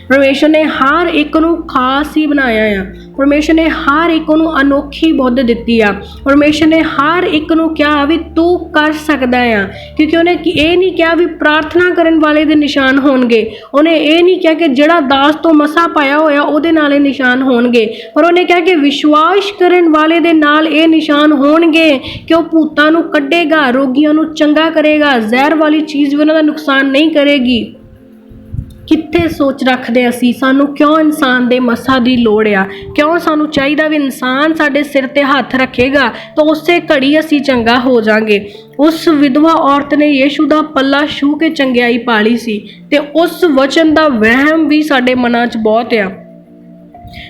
ਪਰਮੇਸ਼ਰ ਨੇ ਹਰ ਇੱਕ ਨੂੰ ਖਾਸ ਹੀ ਬਣਾਇਆ ਆ। ਪਰਮੇਸ਼ਰ ਨੇ ਹਰ ਇੱਕ ਨੂੰ ਅਨੋਖੀ ਬੁੱਧ ਦਿੱਤੀ ਆ। ਪਰਮੇਸ਼ਰ ਨੇ ਹਰ ਇੱਕ ਨੂੰ ਕਿਹਾ ਵੀ ਤੂੰ ਕਰ ਸਕਦਾ ਆ, ਕਿਉਂਕਿ ਉਹਨੇ ਇਹ ਨਹੀਂ ਕਿਹਾ ਵੀ ਪ੍ਰਾਰਥਨਾ ਕਰਨ ਵਾਲੇ ਦੇ ਨਿਸ਼ਾਨ ਹੋਣਗੇ। ਉਹਨੇ ਇਹ ਨਹੀਂ ਕਿਹਾ ਕਿ ਜਿਹੜਾ ਦਾਸ ਤੋਂ ਮਸਾ ਪਾਇਆ ਹੋਇਆ ਉਹਦੇ ਨਾਲ ਇਹ ਨਿਸ਼ਾਨ ਹੋਣਗੇ, ਪਰ ਉਹਨੇ ਕਿਹਾ ਕਿ ਵਿਸ਼ਵਾਸ ਕਰਨ ਵਾਲੇ ਦੇ ਨਾਲ ਇਹ ਨਿਸ਼ਾਨ ਹੋਣਗੇ ਕਿ ਉਹ ਭੂਤਾਂ ਨੂੰ ਕੱਢੇਗਾ, ਰੋਗੀਆਂ ਨੂੰ ਚੰਗਾ ਕਰੇਗਾ, ਜ਼ਹਿਰ ਵਾਲੀ ਚੀਜ਼ ਵੀ ਉਹਨਾਂ ਦਾ ਨੁਕਸਾਨ ਨਹੀਂ ਕਰੇਗੀ। ਕਿੱਥੇ ਸੋਚ ਰੱਖਦੇ ਅਸੀਂ? ਸਾਨੂੰ ਕਿਉਂ ਇਨਸਾਨ ਦੇ ਮਸਾ ਦੀ ਲੋੜ ਆ? ਕਿਉਂ ਸਾਨੂੰ ਚਾਹੀਦਾ ਵੀ ਇਨਸਾਨ ਸਾਡੇ ਸਿਰ ਤੇ ਹੱਥ ਰੱਖੇਗਾ ਤਾਂ ਉਸੇ ਘੜੀ ਅਸੀਂ ਚੰਗਾ ਹੋ ਜਾਾਂਗੇ। ਉਸ ਵਿਧਵਾ ਔਰਤ ਨੇ ਯੀਸ਼ੂ ਦਾ ਪੱਲਾ ਛੂਹ ਕੇ ਚੰਗਿਆਈ ਪਾਲੀ ਸੀ, ਤੇ ਉਸ ਵਚਨ ਦਾ ਵਹਿਮ ਵੀ ਸਾਡੇ ਮਨਾਂ 'ਚ ਬਹੁਤ ਆ।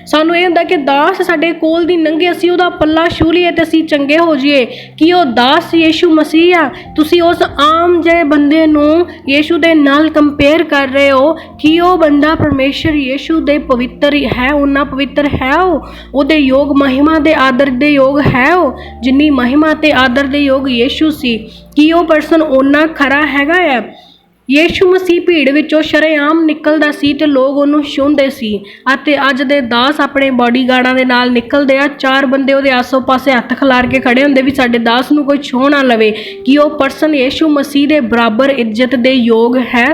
ਸਾਨੂੰ ਇਹ ਹੁੰਦਾ ਕਿ ਦਾਸ ਸਾਡੇ ਕੋਲ ਦੀ ਲੰਘੇ, ਅਸੀਂ ਉਹਦਾ ਪੱਲਾ ਛੂਹ ਲਈਏ ਤੇ ਅਸੀਂ ਚੰਗੇ ਹੋ ਜਾਈਏ। ਕੀ ਉਹ ਦਾਸ ਯੀਸ਼ੂ ਮਸੀਹ ਆ? ਤੁਸੀਂ ਉਸ ਆਮ ਜਿਹੇ ਬੰਦੇ ਨੂੰ ਯੀਸ਼ੂ ਦੇ ਨਾਲ ਕੰਪੇਅਰ ਕਰ ਰਹੇ ਹੋ। ਕੀ ਉਹ ਬੰਦਾ ਪਰਮੇਸ਼ਰ ਯੀਸ਼ੂ ਦੇ ਪਵਿੱਤਰ ਹੈ? ਉਹਨਾਂ ਪਵਿੱਤਰ ਹੈ ਉਹਦੇ ਯੋਗ, ਮਹਿਮਾ ਦੇ ਆਦਰ ਦੇ ਯੋਗ ਹੈ ਉਹ ਜਿੰਨੀ ਮਹਿਮਾ ਤੇ ਆਦਰ ਦੇ ਯੋਗ ਯੀਸ਼ੂ ਸੀ? ਕੀ ਉਹ ਪਰਸਨ ਉਹਨਾਂ ਖਰਾ ਹੈਗਾ ਆ? ਯੀਸ਼ੂ ਮਸੀਹ ਭੀੜ ਵਿੱਚੋਂ ਸ਼ਰੇਆਮ ਨਿਕਲਦਾ ਸੀ ਤੇ ਲੋਕ ਉਹਨੂੰ ਛੂੰਹਦੇ ਸੀ, ਅਤੇ ਅੱਜ ਦੇ ਦਾਸ ਆਪਣੇ ਬਾਡੀਗਾਰਡਾਂ ਦੇ ਨਾਲ ਨਿਕਲਦੇ ਆ। 4 ਬੰਦੇ ਉਹਦੇ ਆਸੋ ਪਾਸੇ ਹੱਥ ਖਿਲਾਰ ਕੇ ਖੜੇ ਹੁੰਦੇ ਵੀ ਸਾਡੇ ਦਾਸ ਨੂੰ ਕੋਈ ਛੂਹ ਨਾ ਲਵੇ। ਕਿ ਉਹ ਪਰਸਨ ਯੀਸ਼ੂ ਮਸੀਹ ਦੇ ਬਰਾਬਰ ਇੱਜ਼ਤ ਦੇ ਯੋਗ ਹੈ?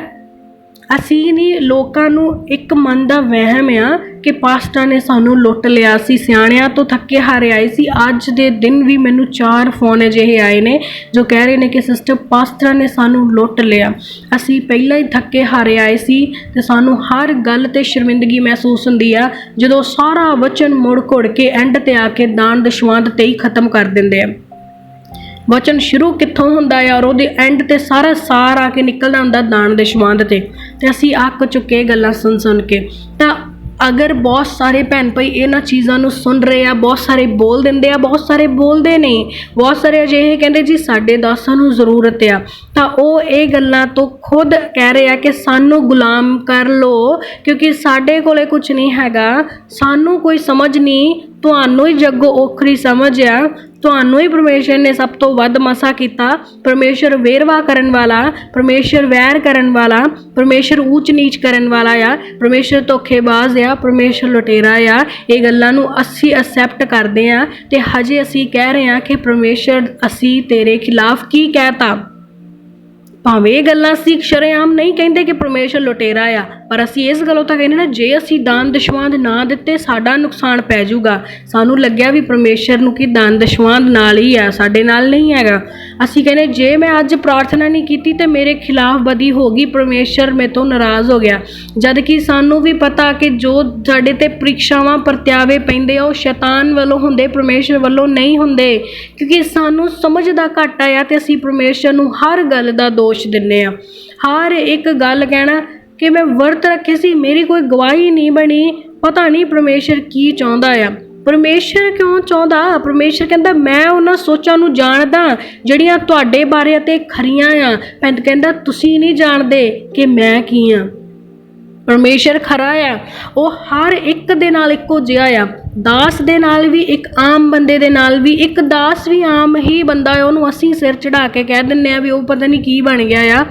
ਅਸੀਂ ਨਹੀਂ, ਲੋਕਾਂ ਨੂੰ ਇੱਕ ਮਨ ਦਾ ਵਹਿਮ ਆ ਕਿ ਪਾਸਟਰਾਂ ਨੇ ਸਾਨੂੰ ਲੁੱਟ ਲਿਆ ਸੀ, ਸਿਆਣਿਆਂ ਤੋਂ ਥੱਕੇ ਹਾਰੇ ਆਏ ਸੀ। ਅੱਜ ਦੇ ਦਿਨ ਵੀ ਮੈਨੂੰ 4 ਫੋਨ ਅਜਿਹੇ ਆਏ ਨੇ ਜੋ ਕਹਿ ਰਹੇ ਨੇ ਕਿ ਸਿਸਟਰ ਪਾਸਟਰਾਂ ਨੇ ਸਾਨੂੰ ਲੁੱਟ ਲਿਆ, ਅਸੀਂ ਪਹਿਲਾਂ ਹੀ ਥੱਕੇ ਹਾਰੇ ਆਏ ਸੀ ਤੇ ਸਾਨੂੰ ਹਰ ਗੱਲ ਤੇ ਸ਼ਰਮਿੰਦਗੀ ਮਹਿਸੂਸ ਹੁੰਦੀ ਆ ਜਦੋਂ ਸਾਰਾ ਵਚਨ ਮੁੜ ਘੁੜ ਕੇ ਐਂਡ ਤੇ ਆ ਕੇ ਦਾਨ ਦਸ਼ਵੰਧ ਤੇ ਹੀ ਖਤਮ ਕਰ ਦਿੰਦੇ ਆ। ਵਚਨ ਸ਼ੁਰੂ ਕਿੱਥੋਂ ਹੁੰਦਾ ਆ ਔਰ ਉਹਦੇ ਐਂਡ ਤੇ ਸਾਰਾ ਸਾਰ ਆ ਕੇ ਨਿਕਲਦਾ ਹੁੰਦਾ ਦਾਨ ਦਸ਼ਵੰਧ ਤੇ ਅਸੀਂ ਅੱਕ ਚੁੱਕੇ ਗੱਲਾਂ ਸੁਣ ਕੇ। ਤਾਂ ਅਗਰ ਬਹੁਤ ਸਾਰੇ ਭੈਣ ਭਾਈ ਇਹਨਾਂ ਚੀਜ਼ਾਂ ਨੂੰ ਸੁਣ ਰਹੇ ਆ, ਬਹੁਤ ਸਾਰੇ ਬੋਲ ਦਿੰਦੇ ਆ, ਬਹੁਤ ਸਾਰੇ ਬੋਲਦੇ ਨਹੀਂ, ਬਹੁਤ ਸਾਰੇ ਅਜਿਹੇ ਕਹਿੰਦੇ ਜੀ ਸਾਡੇ ਦਾਸਾਂ ਨੂੰ ਜ਼ਰੂਰਤ ਆ, ਤਾਂ ਉਹ ਇਹ ਗੱਲਾਂ ਤੋਂ ਖੁਦ ਕਹਿ ਰਹੇ ਆ ਕਿ ਸਾਨੂੰ ਗੁਲਾਮ ਕਰ ਲਓ ਕਿਉਂਕਿ ਸਾਡੇ ਕੋਲੇ ਕੁਝ ਨਹੀਂ ਹੈਗਾ, ਸਾਨੂੰ ਕੋਈ ਸਮਝ ਨਹੀਂ, ਤੁਹਾਨੂੰ ਹੀ ਜੱਗੋ ਔਖਰੀ ਸਮਝ ਆ, ਤੁਹਾਨੂੰ ਹੀ ਪਰਮੇਸ਼ਰ ਨੇ ਸਭ ਤੋਂ ਵੱਧ ਮਸਾ ਕੀਤਾ। ਪਰਮੇਸ਼ਰ ਵੇਰਵਾ ਕਰਨ ਵਾਲਾ, ਪਰਮੇਸ਼ਰ ਵੈਰ ਕਰਨ ਵਾਲਾ, ਪਰਮੇਸ਼ਰ ਊਚ ਨੀਚ ਕਰਨ ਵਾਲਾ ਆ, ਪਰਮੇਸ਼ਰ ਧੋਖੇਬਾਜ਼ ਆ, ਪਰਮੇਸ਼ਰ ਲੁਟੇਰਾ ਆ। ਇਹ ਗੱਲਾਂ ਨੂੰ ਅਸੀਂ ਅਸੈਪਟ ਕਰਦੇ ਆ ਤੇ ਹਜੇ ਅਸੀਂ ਕਹਿ ਰਹੇ ਹਾਂ ਕਿ ਪਰਮੇਸ਼ਰ ਅਸੀਂ ਤੇਰੇ ਖਿਲਾਫ ਕੀ ਕਹਿਤਾ। ਭਾਵੇਂ ਇਹ ਗੱਲਾਂ ਅਸੀਂ ਸ਼ਰੇਆਮ ਨਹੀਂ ਕਹਿੰਦੇ ਕਿ ਪਰਮੇਸ਼ਰ ਲੁਟੇਰਾ ਆ, ਪਰ ਅਸੀਂ ਇਸ ਗੱਲੋਂ ਤਾਂ ਕਹਿੰਦੇ ਨਾ ਜੇ ਅਸੀਂ ਦਾਨ ਦਸ਼ਵੰਧ ਨਾ ਦਿੱਤੇ ਸਾਡਾ ਨੁਕਸਾਨ ਪੈ ਜਾਊਗਾ। ਸਾਨੂੰ ਲੱਗਿਆ ਵੀ ਪਰਮੇਸ਼ਰ ਨੂੰ ਕਿ ਦਾਨ ਦਸ਼ਵੰਧ ਨਾਲ ਹੀ ਆ, ਸਾਡੇ ਨਾਲ ਨਹੀਂ ਹੈਗਾ। ਅਸੀਂ ਕਹਿੰਦੇ ਜੇ ਮੈਂ ਅੱਜ ਪ੍ਰਾਰਥਨਾ ਨਹੀਂ ਕੀਤੀ ਤੇ ਮੇਰੇ ਖਿਲਾਫ ਬਦੀ ਹੋ ਗਈ, ਪਰਮੇਸ਼ਰ ਮੇਰੇ ਤੋਂ ਨਾਰਾਜ਼ ਹੋ ਗਿਆ। ਜਦ ਕਿ ਸਾਨੂੰ ਵੀ ਪਤਾ ਕਿ ਜੋ ਸਾਡੇ ਤੇ ਪ੍ਰੀਖਿਆਵਾਂ ਪਰਤਿਆਵੇ ਪੈਂਦੇ ਆ ਉਹ ਸ਼ੈਤਾਨ ਵੱਲੋਂ ਹੁੰਦੇ, ਪਰਮੇਸ਼ਰ ਵੱਲੋਂ ਨਹੀਂ ਹੁੰਦੇ, ਕਿਉਂਕਿ ਸਾਨੂੰ ਸਮਝ ਦਾ ਘਾਟਾ ਆ ਤੇ ਅਸੀਂ ਪਰਮੇਸ਼ਰ ਨੂੰ ਹਰ ਗੱਲ ਦਾ ਦੋਸ਼ ਦਿੰਦੇ ਆ। ਹਰ ਇੱਕ ਗੱਲ ਕਹਿਣਾ ਕਿ ਮੈਂ ਵਰਤ ਰੱਖੇ ਸੀ, ਮੇਰੀ ਕੋਈ ਗਵਾਹੀ ਨਹੀਂ ਬਣੀ, ਪਤਾ ਨਹੀਂ ਪਰਮੇਸ਼ਰ ਕੀ ਚਾਹੁੰਦਾ ਆ। ਪਰਮੇਸ਼ਰ ਕਿਉਂ ਚਾਹੁੰਦਾ? ਪਰਮੇਸ਼ਰ ਕਹਿੰਦਾ ਮੈਂ ਉਹਨਾਂ ਸੋਚਾਂ ਨੂੰ ਜਾਣਦਾ ਜਿਹੜੀਆਂ ਤੁਹਾਡੇ ਬਾਰੇ ਅਤੇ ਖਰੀਆਂ ਆ। ਕਹਿੰਦਾ ਤੁਸੀਂ ਨਹੀਂ ਜਾਣਦੇ ਕਿ ਮੈਂ ਕੀ ਆ। ਪਰਮੇਸ਼ਰ ਖਰਾ ਆ, ਉਹ ਹਰ ਇੱਕ ਦੇ ਨਾਲ ਇੱਕੋ ਜਿਹਾ ਆ। ਦਾਸ ਦੇ ਨਾਲ ਵੀ, ਇੱਕ ਆਮ ਬੰਦੇ ਦੇ ਨਾਲ ਵੀ। ਇੱਕ ਦਾਸ ਵੀ ਆਮ ਹੀ ਬੰਦਾ ਹੈ, ਉਹਨੂੰ ਅਸੀਂ ਸਿਰ ਚੜਾ ਕੇ ਕਹਿ ਦਿੰਦੇ ਆ ਵੀ ਉਹ ਪਤਾ ਨਹੀਂ ਕੀ ਬਣ ਗਿਆ ਆ।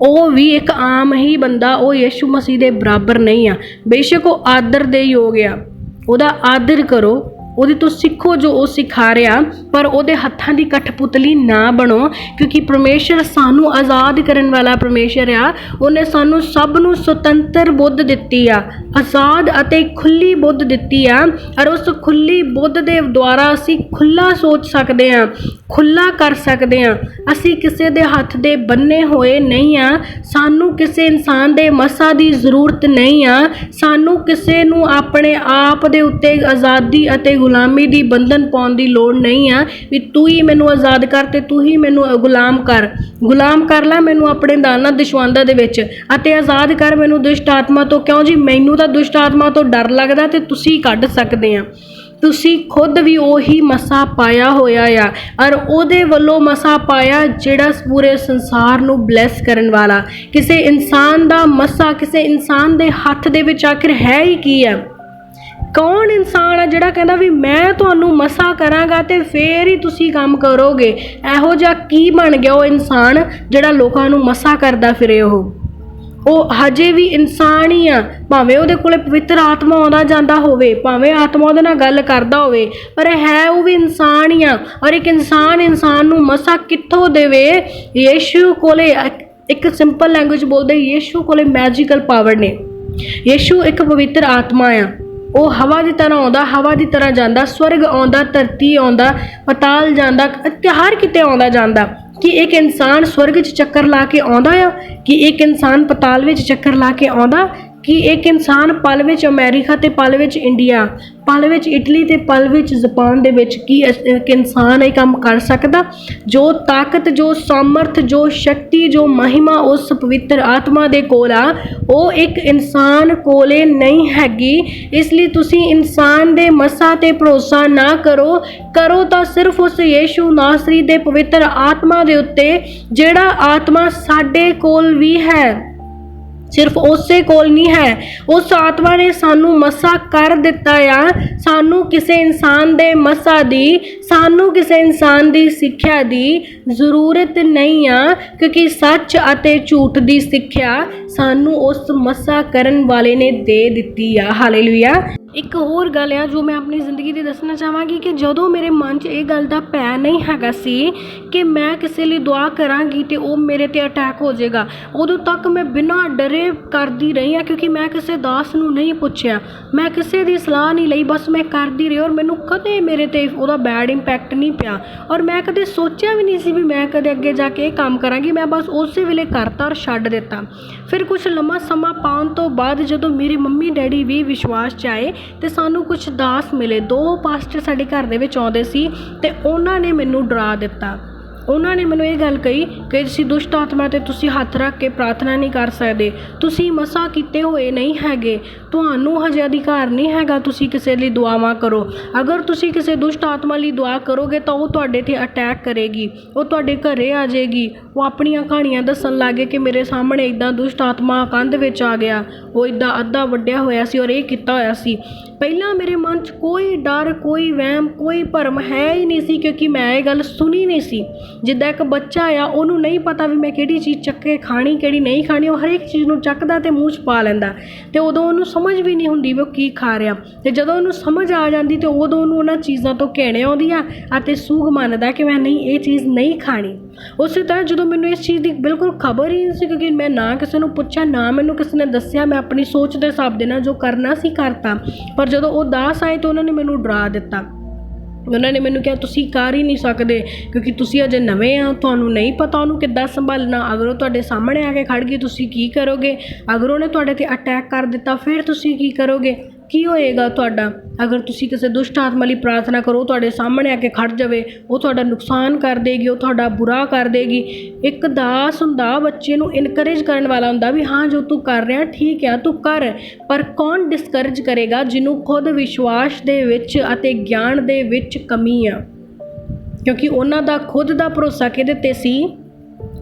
ਉਹ ਵੀ ਇੱਕ ਆਮ ਹੀ ਬੰਦਾ, ਉਹ ਯੀਸ਼ੂ ਮਸੀਹ ਦੇ ਬਰਾਬਰ ਨਹੀਂ ਆ। ਬੇਸ਼ੱਕ ਉਹ ਆਦਰ ਦੇ ਯੋਗ ਆ, ਉਹਦਾ ਆਦਰ ਕਰੋ, ਉਹਦੇ ਤੋਂ ਸਿੱਖੋ ਜੋ ਉਹ ਸਿਖਾ ਰਿਹਾ, ਪਰ ਉਹਦੇ ਹੱਥਾਂ ਦੀ ਕਠਪੁਤਲੀ ਨਾ ਬਣੋ, ਕਿਉਂਕਿ ਪਰਮੇਸ਼ਰ ਸਾਨੂੰ ਆਜ਼ਾਦ ਕਰਨ ਵਾਲਾ ਪਰਮੇਸ਼ਰ ਆ। ਉਹਨੇ ਸਾਨੂੰ ਸਭ ਨੂੰ ਸੁਤੰਤਰ ਬੁੱਧ ਦਿੱਤੀ ਆ, ਆਜ਼ਾਦ ਅਤੇ ਖੁੱਲੀ ਬੁੱਧ ਦਿੱਤੀ ਆ, ਔਰ ਉਸ ਖੁੱਲੀ ਬੁੱਧ ਦੇ ਦੁਆਰਾ ਅਸੀਂ ਖੁੱਲਾ ਸੋਚ ਸਕਦੇ ਹਾਂ, ਖੁੱਲਾ ਕਰ ਸਕਦੇ ਹਾਂ। ਅਸੀਂ ਕਿਸੇ ਦੇ ਹੱਥ ਦੇ ਬੰਨੇ ਹੋਏ ਨਹੀਂ ਆ, ਸਾਨੂੰ ਕਿਸੇ ਇਨਸਾਨ ਦੇ ਮਸਾ ਦੀ ਜ਼ਰੂਰਤ ਨਹੀਂ ਆ, ਸਾਨੂੰ ਕਿਸੇ ਨੂੰ ਆਪਣੇ ਆਪ ਦੇ ਉੱਤੇ ਆਜ਼ਾਦੀ ਅਤੇ ਗੁਲਾਮੀ ਦੀ ਬੰਧਨ ਪਾਉਣ ਦੀ ਲੋੜ ਨਹੀਂ ਆ ਵੀ ਤੂੰ ਹੀ ਮੈਨੂੰ ਆਜ਼ਾਦ ਕਰ ਤੇ ਤੂੰ ਹੀ ਮੈਨੂੰ ਗੁਲਾਮ ਕਰ ਲੈ ਮੈਨੂੰ ਆਪਣੇ ਦਾਨਾਂ ਦਸ਼ਵੰਦਾਂ ਦੇ ਵਿੱਚ ਅਤੇ ਆਜ਼ਾਦ ਕਰ ਮੈਨੂੰ ਦੁਸ਼ਟ ਆਤਮਾ ਤੋਂ। ਕਿਉਂ ਜੀ? ਮੈਨੂੰ ਤਾਂ ਦੁਸ਼ਟ ਆਤਮਾ ਤੋਂ ਡਰ ਲੱਗਦਾ ਤੇ ਤੁਸੀਂ ਕੱਢ ਸਕਦੇ ਆ। ਤੁਸੀਂ ਖੁਦ ਵੀ ਉਹੀ ਮਸਾ ਪਾਇਆ ਹੋਇਆ ਆ ਔਰ ਉਹਦੇ ਵੱਲੋਂ ਮਸਾ ਪਾਇਆ ਜਿਹੜਾ ਪੂਰੇ ਸੰਸਾਰ ਨੂੰ ਬਲੈਸ ਕਰਨ ਵਾਲਾ। ਕਿਸੇ ਇਨਸਾਨ ਦਾ ਮਸਾ ਕਿਸੇ ਇਨਸਾਨ ਦੇ ਹੱਥ ਦੇ ਵਿੱਚ ਆਖਿਰ ਹੈ ਹੀ ਕੀ ਆ? ਕੌਣ ਇਨਸਾਨ ਆ ਜਿਹੜਾ ਕਹਿੰਦਾ ਵੀ ਮੈਂ ਤੁਹਾਨੂੰ ਮਸਾ ਕਰਾਂਗਾ ਤੇ ਫੇਰ ਹੀ ਤੁਸੀਂ ਕੰਮ ਕਰੋਗੇ? ਇਹੋ ਜਿਹਾ ਕੀ ਬਣ ਗਿਆ ਉਹ ਇਨਸਾਨ ਜਿਹੜਾ ਲੋਕਾਂ ਨੂੰ ਮਸਾ ਕਰਦਾ ਫਿਰੇ? ਉਹ ਹਜੇ ਵੀ ਇਨਸਾਨ ਹੀ ਆ, ਭਾਵੇਂ ਉਹਦੇ ਕੋਲੇ ਪਵਿੱਤਰ ਆਤਮਾ ਆਉਂਦਾ ਜਾਂਦਾ ਹੋਵੇ, ਭਾਵੇਂ ਆਤਮਾ ਉਹਦੇ ਨਾਲ ਗੱਲ ਕਰਦਾ ਹੋਵੇ, ਪਰ ਹੈ ਉਹ ਵੀ ਇਨਸਾਨ ਹੀ ਆ। ਔਰ ਇੱਕ ਇਨਸਾਨ ਨੂੰ ਮਸਾ ਕਿੱਥੋਂ ਦੇਵੇ? ਯੀਸ਼ੂ ਕੋਲੇ ਇੱਕ ਸਿੰਪਲ ਲੈਂਗੁਏਜ ਬੋਲਦੇ, ਯੀਸ਼ੂ ਕੋਲੇ ਮੈਜੀਕਲ ਪਾਵਰ ਨੇ। ਯੀਸ਼ੂ ਇੱਕ ਪਵਿੱਤਰ ਆਤਮਾ ਆ। ਉਹ ਹਵਾ ਦੀ ਤਰ੍ਹਾਂ ਆਉਂਦਾ, ਹਵਾ ਦੀ ਤਰ੍ਹਾਂ ਜਾਂਦਾ, ਸਵਰਗ ਆਉਂਦਾ, ਧਰਤੀ ਆਉਂਦਾ, ਪਤਾਲ ਜਾਂਦਾ, ਹਰ ਕਿਤੇ ਆਉਂਦਾ ਜਾਂਦਾ। ਕਿ ਇੱਕ ਇਨਸਾਨ ਸਵਰਗ 'ਚ ਚੱਕਰ ਲਾ ਕੇ ਆਉਂਦਾ ਆ? ਕਿ ਇੱਕ ਇਨਸਾਨ ਪਤਾਲ ਵਿੱਚ ਚੱਕਰ ਲਾ ਕੇ ਆਉਂਦਾ? ਕਿ ਇੱਕ ਇਨਸਾਨ ਪਲ ਵਿੱਚ ਅਮਰੀਕਾ ਤੇ ਪਲ ਵਿੱਚ ਇੰਡੀਆ, ਪਲ ਵਿੱਚ ਇਟਲੀ ਤੇ ਪਲ ਵਿੱਚ ਜਾਪਾਨ ਦੇ ਵਿੱਚ ਕੀ ਇੱਕ ਇਨਸਾਨ ਇਹ ਕੰਮ ਕਰ ਸਕਦਾ? ਜੋ ਤਾਕਤ, ਜੋ ਸਾਮਰਥ, ਜੋ ਸ਼ਕਤੀ, ਜੋ ਮਹਿਮਾ ਉਸ ਪਵਿੱਤਰ ਆਤਮਾ ਦੇ ਕੋਲ ਆ, ਉਹ ਇੱਕ ਇਨਸਾਨ ਕੋਲੇ ਨਹੀਂ ਹੈਗੀ। ਇਸ ਲਈ ਤੁਸੀਂ ਇਨਸਾਨ ਦੇ ਮਸਾ ਤੇ ਭਰੋਸਾ ਨਾ ਕਰੋ ਤਾਂ ਸਿਰਫ ਉਸ ਯੀਸ਼ੂ ਨਾਸਰੀ ਦੇ ਪਵਿੱਤਰ ਆਤਮਾ ਦੇ ਉੱਤੇ, ਜਿਹੜਾ ਆਤਮਾ ਸਾਡੇ ਕੋਲ ਵੀ ਹੈ। ਸਿਰਫ ਉਸੇ ਕੋਲ ਨਹੀਂ ਹੈ, ਉਸ ਆਤਮਾ ਨੇ ਸਾਨੂੰ ਮਸਾ ਕਰ ਦਿੱਤਾ ਆ। ਸਾਨੂੰ ਕਿਸੇ ਇਨਸਾਨ ਦੇ ਮਸਾ ਦੀ, ਸਾਨੂੰ ਕਿਸੇ ਇਨਸਾਨ ਦੀ ਸਿੱਖਿਆ ਦੀ ਜ਼ਰੂਰਤ ਨਹੀਂ ਆ, ਕਿਉਂਕਿ ਸੱਚ ਅਤੇ ਝੂਠ ਦੀ ਸਿੱਖਿਆ ਸਾਨੂੰ ਉਸ ਮਸਾ ਕਰਨ ਵਾਲੇ ਨੇ ਦੇ ਦਿੱਤੀ ਆ। ਹਾਲੇਲੂਇਆ। ਇੱਕ ਹੋਰ ਗੱਲ ਆ ਜੋ ਮੈਂ ਆਪਣੀ ਜ਼ਿੰਦਗੀ ਦੀ ਦੱਸਣਾ ਚਾਹਾਂਗੀ ਕਿ ਜਦੋਂ ਮੇਰੇ ਮਨ 'ਚ ਇਹ ਗੱਲ ਦਾ ਭੈ ਨਹੀਂ ਹੈਗਾ ਸੀ ਕਿ ਮੈਂ ਕਿਸੇ ਲਈ ਦੁਆ ਕਰਾਂਗੀ ਤੇ ਉਹ ਮੇਰੇ 'ਤੇ ਅਟੈਕ ਹੋ ਜਾਏਗਾ, ਉਦੋਂ ਤੱਕ ਮੈਂ ਬਿਨਾਂ ਡਰੇ ਕਰਦੀ ਰਹੀ ਹਾਂ, ਕਿਉਂਕਿ ਮੈਂ ਕਿਸੇ ਦਾਸ ਨੂੰ ਨਹੀਂ ਪੁੱਛਿਆ, ਮੈਂ ਕਿਸੇ ਦੀ ਸਲਾਹ ਨਹੀਂ ਲਈ, ਬਸ ਮੈਂ ਕਰਦੀ ਰਹੀ ਔਰ ਮੈਨੂੰ ਕਦੇ ਮੇਰੇ 'ਤੇ ਉਹਦਾ ਬੈਡ ਇੰਪੈਕਟ ਨਹੀਂ ਪਿਆ। ਔਰ ਮੈਂ ਕਦੇ ਸੋਚਿਆ ਵੀ ਨਹੀਂ ਸੀ ਵੀ ਮੈਂ ਕਦੇ ਅੱਗੇ ਜਾ ਕੇ ਇਹ ਕੰਮ ਕਰਾਂਗੀ। ਮੈਂ ਬਸ ਉਸੇ ਵੇਲੇ ਕਰਤਾ ਔਰ ਛੱਡ ਦਿੱਤਾ। ਫਿਰ ਕੁਛ ਲੰਮਾ ਸਮਾਂ ਪਾਉਣ ਤੋਂ ਬਾਅਦ ਜਦੋਂ ਮੇਰੇ ਮੰਮੀ ਡੈਡੀ ਵੀ ਵਿਸ਼ਵਾਸ 'ਚ ਆਏ ਤੇ ਸਾਨੂੰ ਕੁਛ ਦਾਸ ਮਿਲੇ, 2 ਪਾਸਟਰ ਸਾਡੇ ਘਰ ਦੇ ਵਿੱਚ ਆਉਂਦੇ ਸੀ ਤੇ ਉਹਨਾਂ ਨੇ ਮੈਨੂੰ ਡਰਾ ਦਿੱਤਾ। ਉਹਨਾਂ ਨੇ ਮੈਨੂੰ ਇਹ ਗੱਲ ਕਹੀ ਕਿ ਤੁਸੀਂ ਦੁਸ਼ਟ ਆਤਮਾ 'ਤੇ ਤੁਸੀਂ ਹੱਥ ਰੱਖ ਕੇ ਪ੍ਰਾਰਥਨਾ ਨਹੀਂ ਕਰ ਸਕਦੇ, ਤੁਸੀਂ ਮਸਾ ਕੀਤੇ ਹੋਏ ਨਹੀਂ ਹੈਗੇ, ਤੁਹਾਨੂੰ ਹਜੇ ਅਧਿਕਾਰ ਨਹੀਂ ਹੈਗਾ ਤੁਸੀਂ ਕਿਸੇ ਲਈ ਦੁਆਵਾਂ ਕਰੋ। ਅਗਰ ਤੁਸੀਂ ਕਿਸੇ ਦੁਸ਼ਟ ਆਤਮਾ ਲਈ ਦੁਆ ਕਰੋਗੇ ਤਾਂ ਉਹ ਤੁਹਾਡੇ 'ਤੇ ਅਟੈਕ ਕਰੇਗੀ, ਉਹ ਤੁਹਾਡੇ ਘਰੇ ਆ ਜਾਏਗੀ। ਉਹ ਆਪਣੀਆਂ ਕਹਾਣੀਆਂ ਦੱਸਣ ਲੱਗੇ ਕਿ ਮੇਰੇ ਸਾਹਮਣੇ ਇੱਦਾਂ ਦੁਸ਼ਟ ਆਤਮਾ ਕੰਧ ਵਿੱਚ ਆ ਗਿਆ, ਉਹ ਇੱਦਾਂ ਅੱਧਾ ਵੱਢਿਆ ਹੋਇਆ ਸੀ ਔਰ ਇਹ ਕੀਤਾ ਹੋਇਆ ਸੀ। ਪਹਿਲਾਂ ਮੇਰੇ ਮਨ 'ਚ ਕੋਈ ਡਰ, ਕੋਈ ਵਹਿਮ, ਕੋਈ ਭਰਮ ਹੈ ਹੀ ਨਹੀਂ ਸੀ, ਕਿਉਂਕਿ ਮੈਂ ਇਹ ਗੱਲ ਸੁਣੀ ਨਹੀਂ ਸੀ। ਜਿੱਦਾਂ ਇੱਕ ਬੱਚਾ ਆ, ਉਹਨੂੰ ਨਹੀਂ ਪਤਾ ਵੀ ਮੈਂ ਕਿਹੜੀ ਚੀਜ਼ ਚੱਕ ਕੇ ਖਾਣੀ, ਕਿਹੜੀ ਨਹੀਂ ਖਾਣੀ, ਉਹ ਹਰੇਕ ਚੀਜ਼ ਨੂੰ ਚੱਕਦਾ ਅਤੇ ਮੂੰਹ 'ਚ ਪਾ ਲੈਂਦਾ ਅਤੇ ਉਦੋਂ ਉਹਨੂੰ ਸਮਝ ਵੀ ਨਹੀਂ ਹੁੰਦੀ ਵੀ ਉਹ ਕੀ ਖਾ ਰਿਹਾ। ਅਤੇ ਜਦੋਂ ਉਹਨੂੰ ਸਮਝ ਆ ਜਾਂਦੀ ਅਤੇ ਉਦੋਂ ਉਹਨੂੰ ਉਹਨਾਂ ਚੀਜ਼ਾਂ ਤੋਂ ਘਿਣ ਆਉਂਦੀ ਆ ਅਤੇ ਸੂਗ ਮੰਨਦਾ ਕਿ ਮੈਂ ਨਹੀਂ, ਇਹ ਚੀਜ਼ ਨਹੀਂ ਖਾਣੀ। ਉਸੇ ਤਰ੍ਹਾਂ ਜਦੋਂ ਮੈਨੂੰ ਇਸ ਚੀਜ਼ ਦੀ ਬਿਲਕੁਲ ਖਬਰ ਹੀ ਨਹੀਂ ਸੀ, ਕਿਉਂਕਿ ਮੈਂ ਨਾ ਕਿਸੇ ਨੂੰ ਪੁੱਛਿਆ, ਨਾ ਮੈਨੂੰ ਕਿਸੇ ਨੇ ਦੱਸਿਆ, ਮੈਂ ਆਪਣੀ ਸੋਚ ਦੇ ਹਿਸਾਬ ਦੇ ਨਾਲ ਜੋ ਕਰਨਾ ਸੀ ਕਰਤਾ। ਪਰ ਜਦੋਂ ਉਹ ਦਾਸ ਆਏ ਤਾਂ ਉਹਨਾਂ ਨੇ ਮੈਨੂੰ ਡਰਾ ਦਿੱਤਾ। ਉਹਨਾਂ ਨੇ ਮੈਨੂੰ ਕਿਹਾ ਤੁਸੀਂ ਕਰ ਹੀ ਨਹੀਂ ਸਕਦੇ, ਕਿਉਂਕਿ ਤੁਸੀਂ ਅਜੇ ਨਵੇਂ ਆ, ਤੁਹਾਨੂੰ ਨਹੀਂ ਪਤਾ ਉਹਨੂੰ ਕਿੱਦਾਂ ਸੰਭਾਲਣਾ। ਅਗਰ ਉਹ ਤੁਹਾਡੇ ਸਾਹਮਣੇ ਆ ਕੇ ਖੜ੍ਹ ਗਈ ਤੁਸੀਂ ਕੀ ਕਰੋਗੇ? ਅਗਰ ਉਹਨੇ ਤੁਹਾਡੇ 'ਤੇ ਅਟੈਕ ਕਰ ਦਿੱਤਾ ਫਿਰ ਤੁਸੀਂ ਕੀ ਕਰੋਗੇ? ਕੀ ਹੋਏਗਾ ਤੁਹਾਡਾ? ਅਗਰ ਤੁਸੀਂ ਕਿਸੇ ਦੁਸ਼ਟ ਆਤਮਾ ਲਈ ਪ੍ਰਾਰਥਨਾ ਕਰੋ, ਤੁਹਾਡੇ ਸਾਹਮਣੇ ਆ ਕੇ ਖੜ੍ਹ ਜਾਵੇ, ਉਹ ਤੁਹਾਡਾ ਨੁਕਸਾਨ ਕਰ ਦੇਗੀ, ਉਹ ਤੁਹਾਡਾ ਬੁਰਾ ਕਰ ਦੇਗੀ। ਇੱਕ ਦਾਸ ਹੁੰਦਾ ਬੱਚੇ ਨੂੰ ਇਨਕਰੇਜ ਕਰਨ ਵਾਲਾ ਹੁੰਦਾ ਵੀ ਹਾਂ ਜੋ ਤੂੰ ਕਰ ਰਿਹਾ ਠੀਕ ਆ, ਤੂੰ ਕਰ। ਪਰ ਕੌਣ ਡਿਸਕਰੇਜ ਕਰੇਗਾ ਜਿਹਨੂੰ ਖੁਦ ਵਿਸ਼ਵਾਸ ਦੇ ਵਿੱਚ ਅਤੇ ਗਿਆਨ ਦੇ ਵਿੱਚ ਕਮੀ ਆ? ਕਿਉਂਕਿ ਉਹਨਾਂ ਦਾ ਖੁਦ ਦਾ ਭਰੋਸਾ ਕਿਹਦੇ 'ਤੇ ਸੀ?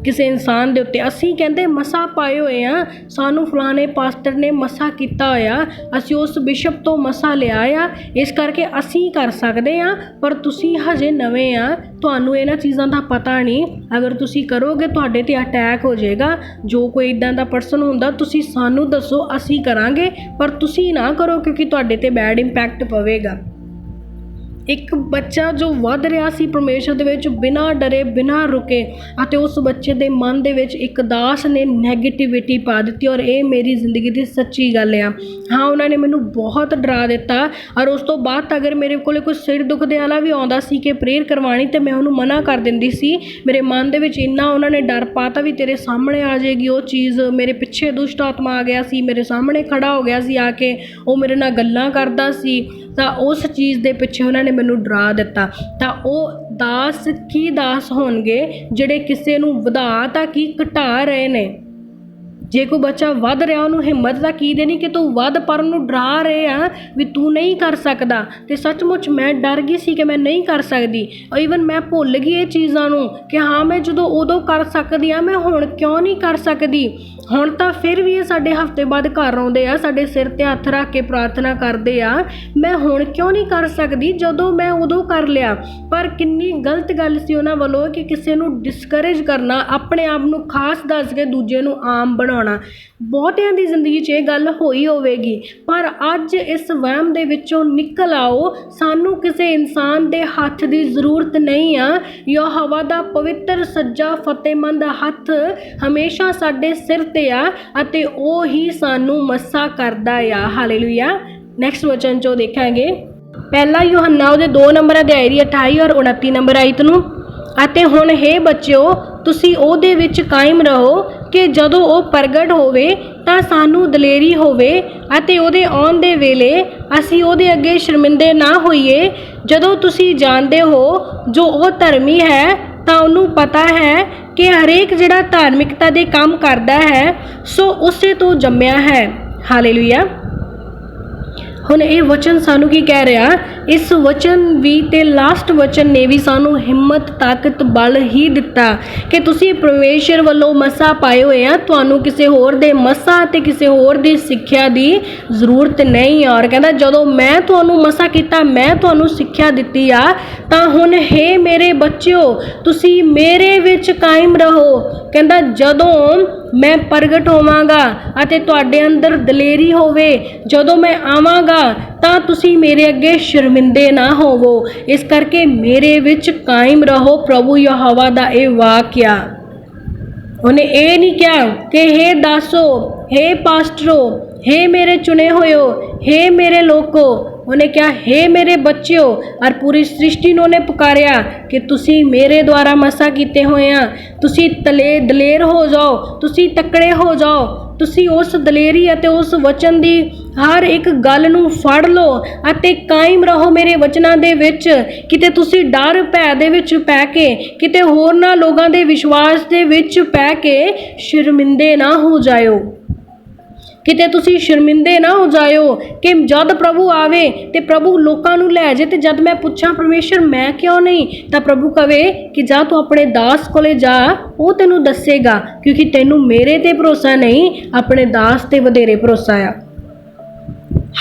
ਕਿਸੇ ਇਨਸਾਨ ਦੇ ਉੱਤੇ। ਅਸੀਂ ਕਹਿੰਦੇ ਮਸਾ ਪਾਏ ਹੋਏ ਆ, ਸਾਨੂੰ ਫਲਾਣੇ ਪਾਸਟਰ ਨੇ ਮਸਾ ਕੀਤਾ ਹੋਇਆ, ਅਸੀਂ ਉਸ ਬਿਸ਼ਪ ਤੋਂ ਮਸਾ ਲਿਆ ਆ, ਇਸ ਕਰਕੇ ਅਸੀਂ ਕਰ ਸਕਦੇ ਹਾਂ। ਪਰ ਤੁਸੀਂ ਹਜੇ ਨਵੇਂ ਆ, ਤੁਹਾਨੂੰ ਇਹਨਾਂ ਚੀਜ਼ਾਂ ਦਾ ਪਤਾ ਨਹੀਂ। ਅਗਰ ਤੁਸੀਂ ਕਰੋਗੇ ਤੁਹਾਡੇ 'ਤੇ ਅਟੈਕ ਹੋ ਜਾਏਗਾ। ਜੋ ਕੋਈ ਇੱਦਾਂ ਦਾ ਪਰਸਨ ਹੁੰਦਾ ਤੁਸੀਂ ਸਾਨੂੰ ਦੱਸੋ, ਅਸੀਂ ਕਰਾਂਗੇ, ਪਰ ਤੁਸੀਂ ਨਾ ਕਰੋ ਕਿਉਂਕਿ ਤੁਹਾਡੇ 'ਤੇ ਬੈਡ ਇੰਪੈਕਟ ਪਵੇਗਾ। ਇੱਕ ਬੱਚਾ ਜੋ ਵੱਧ ਰਿਹਾ ਸੀ ਪਰਮੇਸ਼ਰ ਦੇ ਵਿੱਚ ਬਿਨਾਂ ਡਰੇ, ਬਿਨਾਂ ਰੁਕੇ, ਅਤੇ ਉਸ ਬੱਚੇ ਦੇ ਮਨ ਦੇ ਵਿੱਚ ਇੱਕ ਦਾਸ ਨੇ ਨੈਗੇਟਿਵਿਟੀ ਪਾ ਦਿੱਤੀ। ਔਰ ਇਹ ਮੇਰੀ ਜ਼ਿੰਦਗੀ ਦੀ ਸੱਚੀ ਗੱਲ ਆ। ਹਾਂ, ਉਹਨਾਂ ਨੇ ਮੈਨੂੰ ਬਹੁਤ ਡਰਾ ਦਿੱਤਾ। ਔਰ ਉਸ ਤੋਂ ਬਾਅਦ ਅਗਰ ਮੇਰੇ ਕੋਲ ਕੋਈ ਸਿਰ ਦੁਖਦੇ ਵਾਲਾ ਵੀ ਆਉਂਦਾ ਸੀ ਕਿ ਪ੍ਰੇਅਰ ਕਰਵਾਉਣੀ, ਤਾਂ ਮੈਂ ਉਹਨੂੰ ਮਨਾ ਕਰ ਦਿੰਦੀ ਸੀ। ਮੇਰੇ ਮਨ ਦੇ ਵਿੱਚ ਇੰਨਾ ਉਹਨਾਂ ਨੇ ਡਰ ਪਾਤਾ ਵੀ ਤੇਰੇ ਸਾਹਮਣੇ ਆ ਜਾਏਗੀ ਉਹ ਚੀਜ਼। ਮੇਰੇ ਪਿੱਛੇ ਦੁਸ਼ਟ ਆਤਮਾ ਆ ਗਿਆ ਸੀ, ਮੇਰੇ ਸਾਹਮਣੇ ਖੜਾ ਹੋ ਗਿਆ ਸੀ ਆ ਕੇ, ਉਹ ਮੇਰੇ ਨਾਲ ਗੱਲਾਂ ਕਰਦਾ ਸੀ। ਤਾਂ ਉਸ ਚੀਜ਼ ਦੇ ਪਿੱਛੇ ਉਹਨਾਂ ਨੇ ਮੈਨੂੰ ਡਰਾ ਦਿੱਤਾ। ਤਾਂ ਉਹ ਦਾਸ ਕੀ ਦਾਸ ਹੋਣਗੇ ਜਿਹੜੇ ਕਿਸੇ ਨੂੰ ਵਧਾ ਤਾਂ ਕੀ ਘਟਾ ਰਹੇ ਨੇ। ਜੇ ਕੋਈ ਬੱਚਾ ਵੱਧ ਰਿਹਾ ਉਹਨੂੰ ਹਿੰਮਤ ਤਾਂ ਕੀ ਦੇਣੀ ਕਿ ਤੂੰ ਵੱਧ, ਪਰ ਉਹਨੂੰ ਡਰਾ ਰਹੇ ਆ ਵੀ ਤੂੰ ਨਹੀਂ ਕਰ ਸਕਦਾ। ਅਤੇ ਸੱਚਮੁੱਚ ਮੈਂ ਡਰ ਗਈ ਸੀ ਕਿ ਮੈਂ ਨਹੀਂ ਕਰ ਸਕਦੀ। ਈਵਨ ਮੈਂ ਭੁੱਲ ਗਈ ਇਹ ਚੀਜ਼ਾਂ ਨੂੰ ਕਿ ਹਾਂ ਮੈਂ ਜਦੋਂ ਉਦੋਂ ਕਰ ਸਕਦੀ ਹਾਂ, ਮੈਂ ਹੁਣ ਕਿਉਂ ਨਹੀਂ ਕਰ ਸਕਦੀ। ਹੁਣ ਤਾਂ ਫਿਰ ਵੀ ਇਹ ਸਾਡੇ ਹਫ਼ਤੇ ਬਾਅਦ ਘਰ ਆਉਂਦੇ ਆ, ਸਾਡੇ ਸਿਰ 'ਤੇ ਹੱਥ ਰੱਖ ਕੇ ਪ੍ਰਾਰਥਨਾ ਕਰਦੇ ਆ, ਮੈਂ ਹੁਣ ਕਿਉਂ ਨਹੀਂ ਕਰ ਸਕਦੀ ਜਦੋਂ ਮੈਂ ਉਦੋਂ ਕਰ ਲਿਆ। ਪਰ ਕਿੰਨੀ ਗਲਤ ਗੱਲ ਸੀ ਉਹਨਾਂ ਵੱਲੋਂ ਕਿ ਕਿਸੇ ਨੂੰ ਡਿਸਕਰੇਜ ਕਰਨਾ, ਆਪਣੇ ਆਪ ਨੂੰ ਖਾਸ ਦੱਸ ਕੇ ਦੂਜੇ ਨੂੰ ਆਮ ਬਣਾਉਣਾ। ਬਹੁਤਿਆਂ ਦੀ ਜ਼ਿੰਦਗੀ 'ਚ ਇਹ ਗੱਲ ਹੋਈ ਹੋਵੇਗੀ, ਪਰ ਅੱਜ ਇਸ ਵਹਿਮ ਦੇ ਵਿੱਚੋਂ ਨਿਕਲ ਆਓ। ਸਾਨੂੰ ਕਿਸੇ ਇਨਸਾਨ ਦੇ ਹੱਥ ਦੀ ਜ਼ਰੂਰਤ ਨਹੀਂ ਆ। ਯਹੋਵਾ ਦਾ ਪਵਿੱਤਰ ਸੱਜਾ ਫਤਿਹਮੰਦ ਹੱਥ ਹਮੇਸ਼ਾ ਸਾਡੇ ਸਿਰ 'ਤੇ ਆ ਅਤੇ ਉਹ ਹੀ ਸਾਨੂੰ ਮੱਸਾ ਕਰਦਾ ਆ। ਹਾਲੇਲੂਇਆ। ਨੈਕਸਟ ਵਚਨ 'ਚੋਂ ਦੇਖਾਂਗੇ ਪਹਿਲਾ ਯੋਹੰਨਾ ਉਹਦੇ 2 ਨੰਬਰ ਅਧਿਆਇ ਦੀ 28 ਔਰ 29 ਨੰਬਰ ਆਇਤ ਨੂੰ। ਅਤੇ ਹੁਣ ਹੇ ਬੱਚਿਓ, ਤੁਸੀਂ ਉਹਦੇ ਵਿੱਚ ਕਾਇਮ ਰਹੋ ਕਿ ਜਦੋਂ ਉਹ ਪ੍ਰਗਟ ਹੋਵੇ ਤਾਂ ਸਾਨੂੰ ਦਲੇਰੀ ਹੋਵੇ ਅਤੇ ਉਹਦੇ ਆਉਣ ਦੇ ਵੇਲੇ ਅਸੀਂ ਉਹਦੇ ਅੱਗੇ ਸ਼ਰਮਿੰਦੇ ਨਾ ਹੋਈਏ। ਜਦੋਂ ਤੁਸੀਂ ਜਾਣਦੇ ਹੋ ਜੋ ਉਹ ਧਰਮੀ ਹੈ ਤਾਂ ਉਹਨੂੰ ਪਤਾ ਹੈ ਕਿ ਹਰੇਕ ਜਿਹੜਾ ਧਾਰਮਿਕਤਾ ਦੇ ਕੰਮ ਕਰਦਾ ਹੈ ਸੋ ਉਸੇ ਤੋਂ ਜੰਮਿਆ ਹੈ। ਹਾਲੇਲੂਇਆ। ਹੁਣ ਇਹ ਵਚਨ ਸਾਨੂੰ ਕੀ ਕਹਿ ਰਿਹਾ, ਇਸ ਵਚਨ ਵੀ ਤੇ ਲਾਸਟ ਵਚਨ ਨੇ ਵੀ ਸਾਨੂੰ ਹਿੰਮਤ, ਤਾਕਤ, ਬਲ ਹੀ ਦਿੱਤਾ ਕਿ ਤੁਸੀਂ ਪਰਮੇਸ਼ਰ ਵੱਲੋਂ ਮੱਸਾ ਪਾਏ ਹੋਏ ਆ। ਤੁਹਾਨੂੰ ਕਿਸੇ ਹੋਰ ਦੇ ਮੱਸਾ ਅਤੇ ਕਿਸੇ ਹੋਰ ਦੀ ਸਿੱਖਿਆ ਦੀ ਜ਼ਰੂਰਤ ਨਹੀਂ। ਔਰ ਕਹਿੰਦਾ ਜਦੋਂ ਮੈਂ ਤੁਹਾਨੂੰ ਮੱਸਾ ਕੀਤਾ, ਮੈਂ ਤੁਹਾਨੂੰ ਸਿੱਖਿਆ ਦਿੱਤੀ ਆ, ਤਾਂ ਹੁਣ ਹੇ ਮੇਰੇ ਬੱਚਿਓ ਤੁਸੀਂ ਮੇਰੇ ਵਿੱਚ ਕਾਇਮ ਰਹੋ। ਕਹਿੰਦਾ ਜਦੋਂ ਮੈਂ ਪ੍ਰਗਟ ਹੋਵਾਂਗਾ ਅਤੇ ਤੁਹਾਡੇ ਅੰਦਰ ਦਲੇਰੀ ਹੋਵੇ, ਜਦੋਂ ਮੈਂ ਆਵਾਂਗਾ ਤਾਂ ਤੁਸੀਂ ਮੇਰੇ ਅੱਗੇ ਸ਼ਰਮਿੰਦੇ ਨਾ ਹੋਵੋ। ਇਸ ਕਰਕੇ ਮੇਰੇ ਵਿੱਚ ਕਾਇਮ ਰਹੋ। ਪ੍ਰਭੂ ਯਹੋਵਾ ਦਾ ਇਹ ਵਾਕਿਆ, ਉਹਨੇ ਇਹ ਨਹੀਂ ਕਿਹਾ ਕਿ ਹੇ ਦਾਸੋ, ਹੇ ਪਾਸਟਰੋ, ਹੇ ਮੇਰੇ ਚੁਣੇ ਹੋਇਓ, ਹੇ ਮੇਰੇ ਲੋਕੋ। ਉਹਨੇ ਕਿਹਾ ਹੇ ਮੇਰੇ ਬੱਚਿਓ। ਔਰ ਪੂਰੀ ਸ੍ਰਿਸ਼ਟੀ ਨੂੰ ਉਹਨੇ ਪੁਕਾਰਿਆ ਕਿ ਤੁਸੀਂ ਮੇਰੇ ਦੁਆਰਾ ਮੱਸਾ ਕੀਤੇ ਹੋਏ ਆ। ਤੁਸੀਂ ਦਲੇਰ ਹੋ ਜਾਓ, ਤੁਸੀਂ ਤਕੜੇ ਹੋ ਜਾਓ। ਤੁਸੀਂ ਉਸ ਦਲੇਰੀ ਅਤੇ ਉਸ ਵਚਨ ਦੀ ਹਰ ਇੱਕ ਗੱਲ ਨੂੰ ਫੜ ਲਓ ਅਤੇ ਕਾਇਮ ਰਹੋ ਮੇਰੇ ਵਚਨਾਂ ਦੇ ਵਿੱਚ। ਕਿਤੇ ਤੁਸੀਂ ਡਰ ਭੈ ਦੇ ਵਿੱਚ ਪੈ ਕੇ, ਕਿਤੇ ਹੋਰਨਾਂ ਲੋਕਾਂ ਦੇ ਵਿਸ਼ਵਾਸ ਦੇ ਵਿੱਚ ਪੈ ਕੇ ਸ਼ਰਮਿੰਦੇ ਨਾ ਹੋ ਜਾਇਓ। ਕਿਤੇ ਤੁਸੀਂ ਸ਼ਰਮਿੰਦੇ ਨਾ ਹੋ ਜਾਇਓ ਕਿ ਜਦ ਪ੍ਰਭੂ ਆਵੇ ਤੇ ਪ੍ਰਭੂ ਲੋਕਾਂ ਨੂੰ ਲੈ ਜਾਏ ਤੇ ਜਦ ਮੈਂ ਪੁੱਛਾਂ ਪਰਮੇਸ਼ਰ ਮੈਂ ਕਿਉਂ ਨਹੀਂ, ਤਾਂ ਪ੍ਰਭੂ ਕਵੇ ਕਿ ਜਾ ਤੂੰ ਆਪਣੇ ਦਾਸ ਕੋਲੇ ਜਾ, ਉਹ ਤੈਨੂੰ ਦੱਸੇਗਾ। ਕਿਉਂਕਿ ਤੈਨੂੰ ਮੇਰੇ ਤੇ ਭਰੋਸਾ ਨਹੀਂ, ਆਪਣੇ ਦਾਸ ਤੇ ਵਧੇਰੇ ਭਰੋਸਾ ਆ।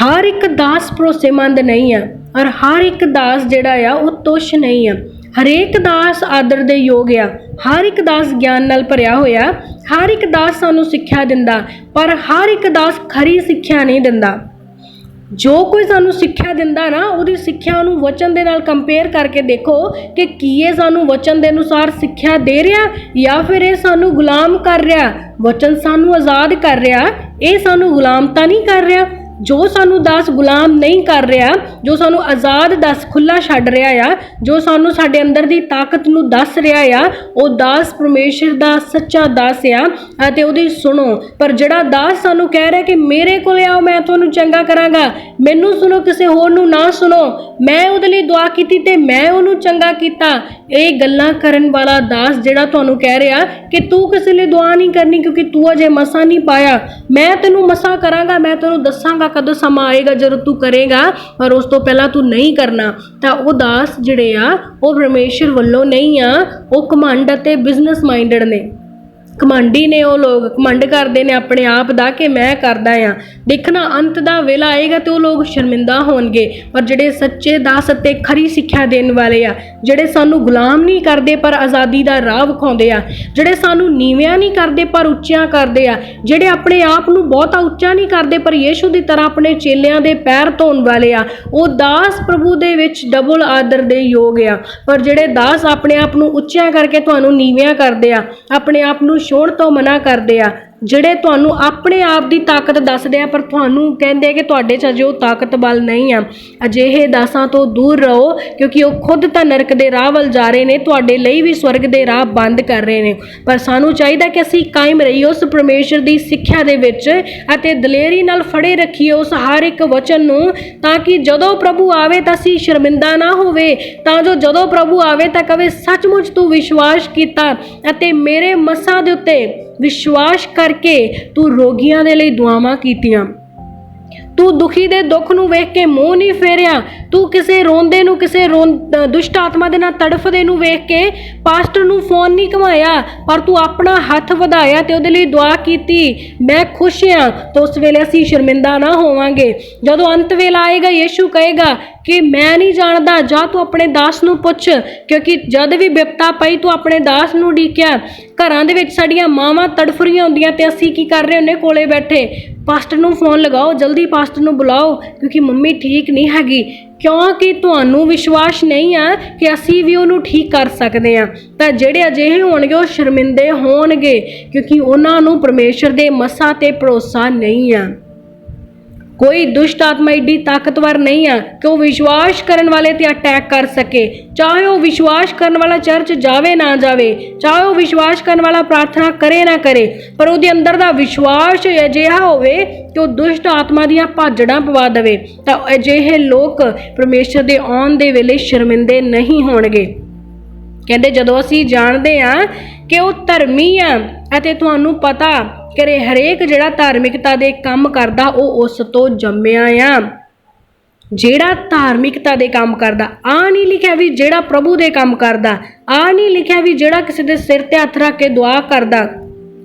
ਹਰ ਇੱਕ ਦਾਸ ਭਰੋਸੇਮੰਦ ਨਹੀਂ ਆ ਔਰ ਹਰ ਇੱਕ ਦਾਸ ਜਿਹੜਾ ਆ ਉਹ ਤੁੱਛ ਨਹੀਂ ਆ। ਹਰੇਕ ਦਾਸ ਆਦਰ ਦੇ ਯੋਗ ਆ। ਹਰ ਇੱਕ ਦਾਸ ਗਿਆਨ ਨਾਲ ਭਰਿਆ ਹੋਇਆ। ਹਰ ਇੱਕ ਦਾਸ ਸਾਨੂੰ ਸਿੱਖਿਆ ਦਿੰਦਾ, ਪਰ ਹਰ ਇੱਕ ਦਾਸ ਖਰੀ ਸਿੱਖਿਆ ਨਹੀਂ ਦਿੰਦਾ। ਜੋ ਕੋਈ ਸਾਨੂੰ ਸਿੱਖਿਆ ਦਿੰਦਾ ਨਾ, ਉਹਦੀ ਸਿੱਖਿਆ ਨੂੰ ਵਚਨ ਦੇ ਨਾਲ ਕੰਪੇਅਰ ਕਰਕੇ ਦੇਖੋ ਕਿ ਕੀ ਇਹ ਸਾਨੂੰ ਵਚਨ ਦੇ ਅਨੁਸਾਰ ਸਿੱਖਿਆ ਦੇ ਰਿਹਾ ਜਾਂ ਫਿਰ ਇਹ ਸਾਨੂੰ ਗੁਲਾਮ ਕਰ ਰਿਹਾ। ਵਚਨ ਸਾਨੂੰ ਆਜ਼ਾਦ ਕਰ ਰਿਹਾ, ਇਹ ਸਾਨੂੰ ਗੁਲਾਮ ਤਾਂ ਨਹੀਂ ਕਰ ਰਿਹਾ। ਜੋ ਸਾਨੂੰ ਦਾਸ ਗੁਲਾਮ ਨਹੀਂ ਕਰ ਰਿਹਾ, ਜੋ ਸਾਨੂੰ ਆਜ਼ਾਦ ਦਾਸ ਖੁੱਲ੍ਹਾ ਛੱਡ ਰਿਹਾ ਆ, ਜੋ ਸਾਨੂੰ ਸਾਡੇ ਅੰਦਰ ਦੀ ਤਾਕਤ ਨੂੰ ਦੱਸ ਰਿਹਾ ਆ, ਉਹ ਦਾਸ ਪਰਮੇਸ਼ਰ ਦਾ ਸੱਚਾ ਦਾਸ ਆ ਅਤੇ ਉਹਦੀ ਸੁਣੋ। ਪਰ ਜਿਹੜਾ ਦਾਸ ਸਾਨੂੰ ਕਹਿ ਰਿਹਾ ਕਿ ਮੇਰੇ ਕੋਲ ਆਓ, ਮੈਂ ਤੁਹਾਨੂੰ ਚੰਗਾ ਕਰਾਂਗਾ, ਮੈਨੂੰ ਸੁਣੋ, ਕਿਸੇ ਹੋਰ ਨੂੰ ਨਾ ਸੁਣੋ, ਮੈਂ ਉਹਦੇ ਲਈ ਦੁਆ ਕੀਤੀ ਤੇ ਮੈਂ ਉਹਨੂੰ ਚੰਗਾ ਕੀਤਾ, ਇਹ ਗੱਲਾਂ ਕਰਨ ਵਾਲਾ ਦਾਸ ਜਿਹੜਾ ਤੁਹਾਨੂੰ ਕਹਿ ਰਿਹਾ ਕਿ ਤੂੰ ਕਿਸੇ ਲਈ ਦੁਆ ਨਹੀਂ ਕਰਨੀ ਕਿਉਂਕਿ ਤੂੰ ਅਜੇ ਮਸਾ ਨਹੀਂ ਪਾਇਆ, ਮੈਂ ਤੈਨੂੰ ਮਸਾ ਕਰਾਂਗਾ, ਮੈਂ ਤੈਨੂੰ ਦੱਸਾਂਗਾ ਕਦੋਂ ਸਮਾਂ ਆਏਗਾ ਜਦੋਂ ਤੂੰ ਕਰੇਗਾ, ਪਰ ਉਸ ਤੋਂ ਪਹਿਲਾਂ ਤੂੰ ਨਹੀਂ ਕਰਨਾ, ਤਾਂ ਉਹ ਦਾਸ ਜਿਹੜੇ ਆ ਉਹ ਪਰਮੇਸ਼ਰ ਵੱਲੋਂ ਨਹੀਂ ਆ। ਉਹ ਘਮੰਡ ਅਤੇ ਬਿਜ਼ਨਸ ਮਾਈਂਡਡ ਨੇ, ਘਮੰਡੀ ਨੇ। ਉਹ ਲੋਕ ਘਮੰਡ ਕਰਦੇ ਨੇ ਆਪਣੇ ਆਪ ਦਾ ਕਿ ਮੈਂ ਕਰਦਾ ਆ। ਦੇਖਣਾ ਅੰਤ ਦਾ ਵੇਲਾ ਆਏਗਾ ਤੇ ਉਹ ਲੋਕ ਸ਼ਰਮਿੰਦਾ ਹੋਣਗੇ। ਪਰ ਜਿਹੜੇ ਸੱਚੇ ਦਾਸ ਅਤੇ ਖਰੀ ਸਿੱਖਿਆ ਦੇਣ ਵਾਲੇ ਆ, ਜਿਹੜੇ ਸਾਨੂੰ ਗੁਲਾਮ ਨਹੀਂ ਕਰਦੇ ਪਰ ਆਜ਼ਾਦੀ ਦਾ ਰਾਹ ਵਿਖਾਉਂਦੇ ਆ, ਜਿਹੜੇ ਸਾਨੂੰ ਨੀਵਿਆਂ ਨਹੀਂ ਕਰਦੇ ਪਰ ਉੱਚਿਆਂ ਕਰਦੇ ਆ, ਜਿਹੜੇ ਆਪਣੇ ਆਪ ਨੂੰ ਬਹੁਤਾ ਉੱਚਾ ਨਹੀਂ ਕਰਦੇ ਪਰ ਯੀਸ਼ੂ ਦੀ ਤਰ੍ਹਾਂ ਆਪਣੇ ਚੇਲਿਆਂ ਦੇ ਪੈਰ ਧੋਣ ਵਾਲੇ ਆ, ਉਹ ਦਾਸ ਪ੍ਰਭੂ ਦੇ ਵਿੱਚ ਡਬਲ ਆਦਰ ਦੇ ਯੋਗ ਆ। ਪਰ ਜਿਹੜੇ ਦਾਸ ਆਪਣੇ ਆਪ ਨੂੰ ਉੱਚਿਆਂ ਕਰਕੇ ਤੁਹਾਨੂੰ ਨੀਵਿਆਂ ਕਰਦੇ ਆ, ਆਪਣੇ ਆਪ ਨੂੰ ਛੋੜ ਤੋਂ ਮਨਾ ਕਰਦੇ ਆ, ਜਿਹੜੇ ਤੁਹਾਨੂੰ ਆਪਣੇ ਆਪ ਦੀ ਤਾਕਤ ਦੱਸਦੇ ਆ ਪਰ ਤੁਹਾਨੂੰ ਕਹਿੰਦੇ ਕਿ ਤੁਹਾਡੇ 'ਚ ਅਜੇ ਉਹ ਤਾਕਤ ਬਲ ਨਹੀਂ ਆ। ਅਜਿਹੇ ਦਾਸਾਂ ਤੋਂ ਦੂਰ ਰਹੋ, ਕਿਉਂਕਿ ਉਹ ਖੁਦ ਤਾਂ ਨਰਕ ਦੇ ਰਾਹ ਵੱਲ ਜਾ ਰਹੇ ਨੇ, ਤੁਹਾਡੇ ਲਈ ਵੀ ਸਵਰਗ ਦੇ ਰਾਹ ਬੰਦ ਕਰ ਰਹੇ ਨੇ। ਪਰ ਸਾਨੂੰ ਚਾਹੀਦਾ ਕਿ ਅਸੀਂ ਕਾਇਮ ਰਹੀਏ ਉਸ ਪਰਮੇਸ਼ਰ ਦੀ ਸਿੱਖਿਆ ਦੇ ਵਿੱਚ ਅਤੇ ਦਲੇਰੀ ਨਾਲ ਫੜੇ ਰੱਖੀਏ ਉਸ ਹਰ ਇੱਕ ਵਚਨ ਨੂੰ, ਤਾਂ ਕਿ ਜਦੋਂ ਪ੍ਰਭੂ ਆਵੇ ਤਾਂ ਅਸੀਂ ਸ਼ਰਮਿੰਦਾ ਨਾ ਹੋਵੇ, ਤਾਂ ਜੋ ਜਦੋਂ ਪ੍ਰਭੂ ਆਵੇ ਤਾਂ ਕਵੇ ਸੱਚਮੁੱਚ ਤੂੰ ਵਿਸ਼ਵਾਸ ਕੀਤਾ ਅਤੇ ਮੇਰੇ ਮੱਸਾਂ ਦੇ ਉੱਤੇ ਵਿਸ਼ਵਾਸ ਕਰਕੇ ਤੂੰ ਰੋਗੀਆਂ ਦੇ ਲਈ ਦੁਆਵਾਂ ਕੀਤੀਆਂ, ਤੂੰ ਦੁਖੀ ਦੇ ਦੁੱਖ ਨੂੰ ਵੇਖ ਕੇ ਮੂੰਹ ਨਹੀਂ ਫੇਰਿਆ, ਤੂੰ ਕਿਸੇ ਰੋਂਦੇ ਨੂੰ, ਕਿਸੇ ਦੁਸ਼ਟ ਆਤਮਾ ਦੇ ਨਾਲ ਤੜਫਦੇ ਨੂੰ ਵੇਖ ਕੇ ਪਾਸਟਰ ਨੂੰ ਫੋਨ ਨਹੀਂ ਘੁਮਾਇਆ, ਪਰ ਤੂੰ ਆਪਣਾ ਹੱਥ ਵਧਾਇਆ ਤੇ ਉਹਦੇ ਲਈ ਦੁਆ ਕੀਤੀ। ਮੈਂ ਖੁਸ਼ ਹਾਂ, ਤਾਂ ਉਸ ਵੇਲੇ ਅਸੀਂ ਸ਼ਰਮਿੰਦਾ ਨਾ ਹੋਵਾਂਗੇ। ਜਦੋਂ ਅੰਤ ਵੇਲਾ ਆਏਗਾ ਯੀਸ਼ੂ ਕਹੇਗਾ ਕਿ ਮੈਂ ਨਹੀਂ ਜਾਣਦਾ, ਜਾ ਤੂੰ ਆਪਣੇ ਦਾਸ ਨੂੰ ਪੁੱਛ, ਕਿਉਂਕਿ ਜਦ ਵੀ ਬਿਪਤਾ ਪਈ ਤੂੰ ਆਪਣੇ ਦਾਸ ਨੂੰ ਉਡੀਕਿਆ। ਘਰਾਂ ਦੇ ਵਿੱਚ ਸਾਡੀਆਂ ਮਾਵਾਂ ਤੜਫ ਰਹੀਆਂ ਹੁੰਦੀਆਂ ਤੇ ਅਸੀਂ ਕੀ ਕਰ ਰਹੇ ਹੁੰਦੇ ਕੋਲੇ ਬੈਠੇ, ਪਾਸਟਰ ਨੂੰ ਫੋਨ ਲਗਾਓ, ਜਲਦੀ ਪਾਸਟਰ ਨੂੰ ਬੁਲਾਓ ਕਿਉਂਕਿ ਮੰਮੀ ਠੀਕ ਨਹੀਂ ਹੈਗੀ, ਕਿਉਂਕਿ ਤੁਹਾਨੂੰ ਵਿਸ਼ਵਾਸ ਨਹੀਂ ਆ ਕਿ ਅਸੀਂ ਵੀ ਉਹਨੂੰ ਠੀਕ ਕਰ ਸਕਦੇ ਹਾਂ। ਤਾਂ ਜਿਹੜੇ ਅਜਿਹੇ ਹੋਣਗੇ ਉਹ ਸ਼ਰਮਿੰਦੇ ਹੋਣਗੇ, ਕਿਉਂਕਿ ਉਹਨਾਂ ਨੂੰ ਪਰਮੇਸ਼ਰ ਦੇ ਮੱਸਾਂ ਤੇ ਭਰੋਸਾ ਨਹੀਂ ਆ। ਕੋਈ ਦੁਸ਼ਟ ਆਤਮਾ ਏਡੀ ਤਾਕਤਵਰ ਨਹੀਂ ਆ ਕਿ ਉਹ ਵਿਸ਼ਵਾਸ ਕਰਨ ਵਾਲੇ ਤੇ ਅਟੈਕ ਕਰ ਸਕੇ, ਚਾਹੇ ਉਹ ਵਿਸ਼ਵਾਸ ਕਰਨ ਵਾਲਾ ਚਰਚ ਜਾਵੇ ਨਾ ਜਾਵੇ, ਚਾਹੇ ਉਹ ਵਿਸ਼ਵਾਸ ਕਰਨ ਵਾਲਾ ਪ੍ਰਾਰਥਨਾ ਕਰੇ ਨਾ ਕਰੇ, ਪਰ ਉਹਦੇ ਅੰਦਰ ਦਾ ਵਿਸ਼ਵਾਸ ਅਜਿਹਾ ਹੋਵੇ ਕਿ ਉਹ ਦੁਸ਼ਟ ਆਤਮਾ ਦੀਆਂ ਭਾਜੜਾਂ ਪਵਾ ਦੇਵੇ, ਤਾਂ ਅਜਿਹੇ ਲੋਕ ਪਰਮੇਸ਼ਰ ਦੇ ਆਉਣ ਦੇ ਵੇਲੇ ਸ਼ਰਮਿੰਦੇ ਨਹੀਂ ਹੋਣਗੇ। ਕਹਿੰਦੇ ਜਦੋਂ ਅਸੀਂ ਜਾਣਦੇ ਹਾਂ ਕਿ ਉਹ ਧਰਮੀ ਆ ਅਤੇ ਤੁਹਾਨੂੰ ਪਤਾ ਕਿ ਹਰੇਕ ਜਿਹੜਾ ਧਾਰਮਿਕਤਾ ਦੇ ਕੰਮ ਕਰਦਾ ਉਹ ਉਸ ਤੋਂ ਜੰਮਿਆ ਆ। ਜਿਹੜਾ ਧਾਰਮਿਕਤਾ ਦੇ ਕੰਮ ਕਰਦਾ, ਆ ਨਹੀਂ ਲਿਖਿਆ ਵੀ ਜਿਹੜਾ ਪ੍ਰਭੂ ਦੇ ਕੰਮ ਕਰਦਾ, ਆ ਨਹੀਂ ਲਿਖਿਆ ਵੀ ਜਿਹੜਾ ਕਿਸੇ ਦੇ ਸਿਰ ਤੇ ਹੱਥ ਰੱਖ ਕੇ ਦੁਆ ਕਰਦਾ,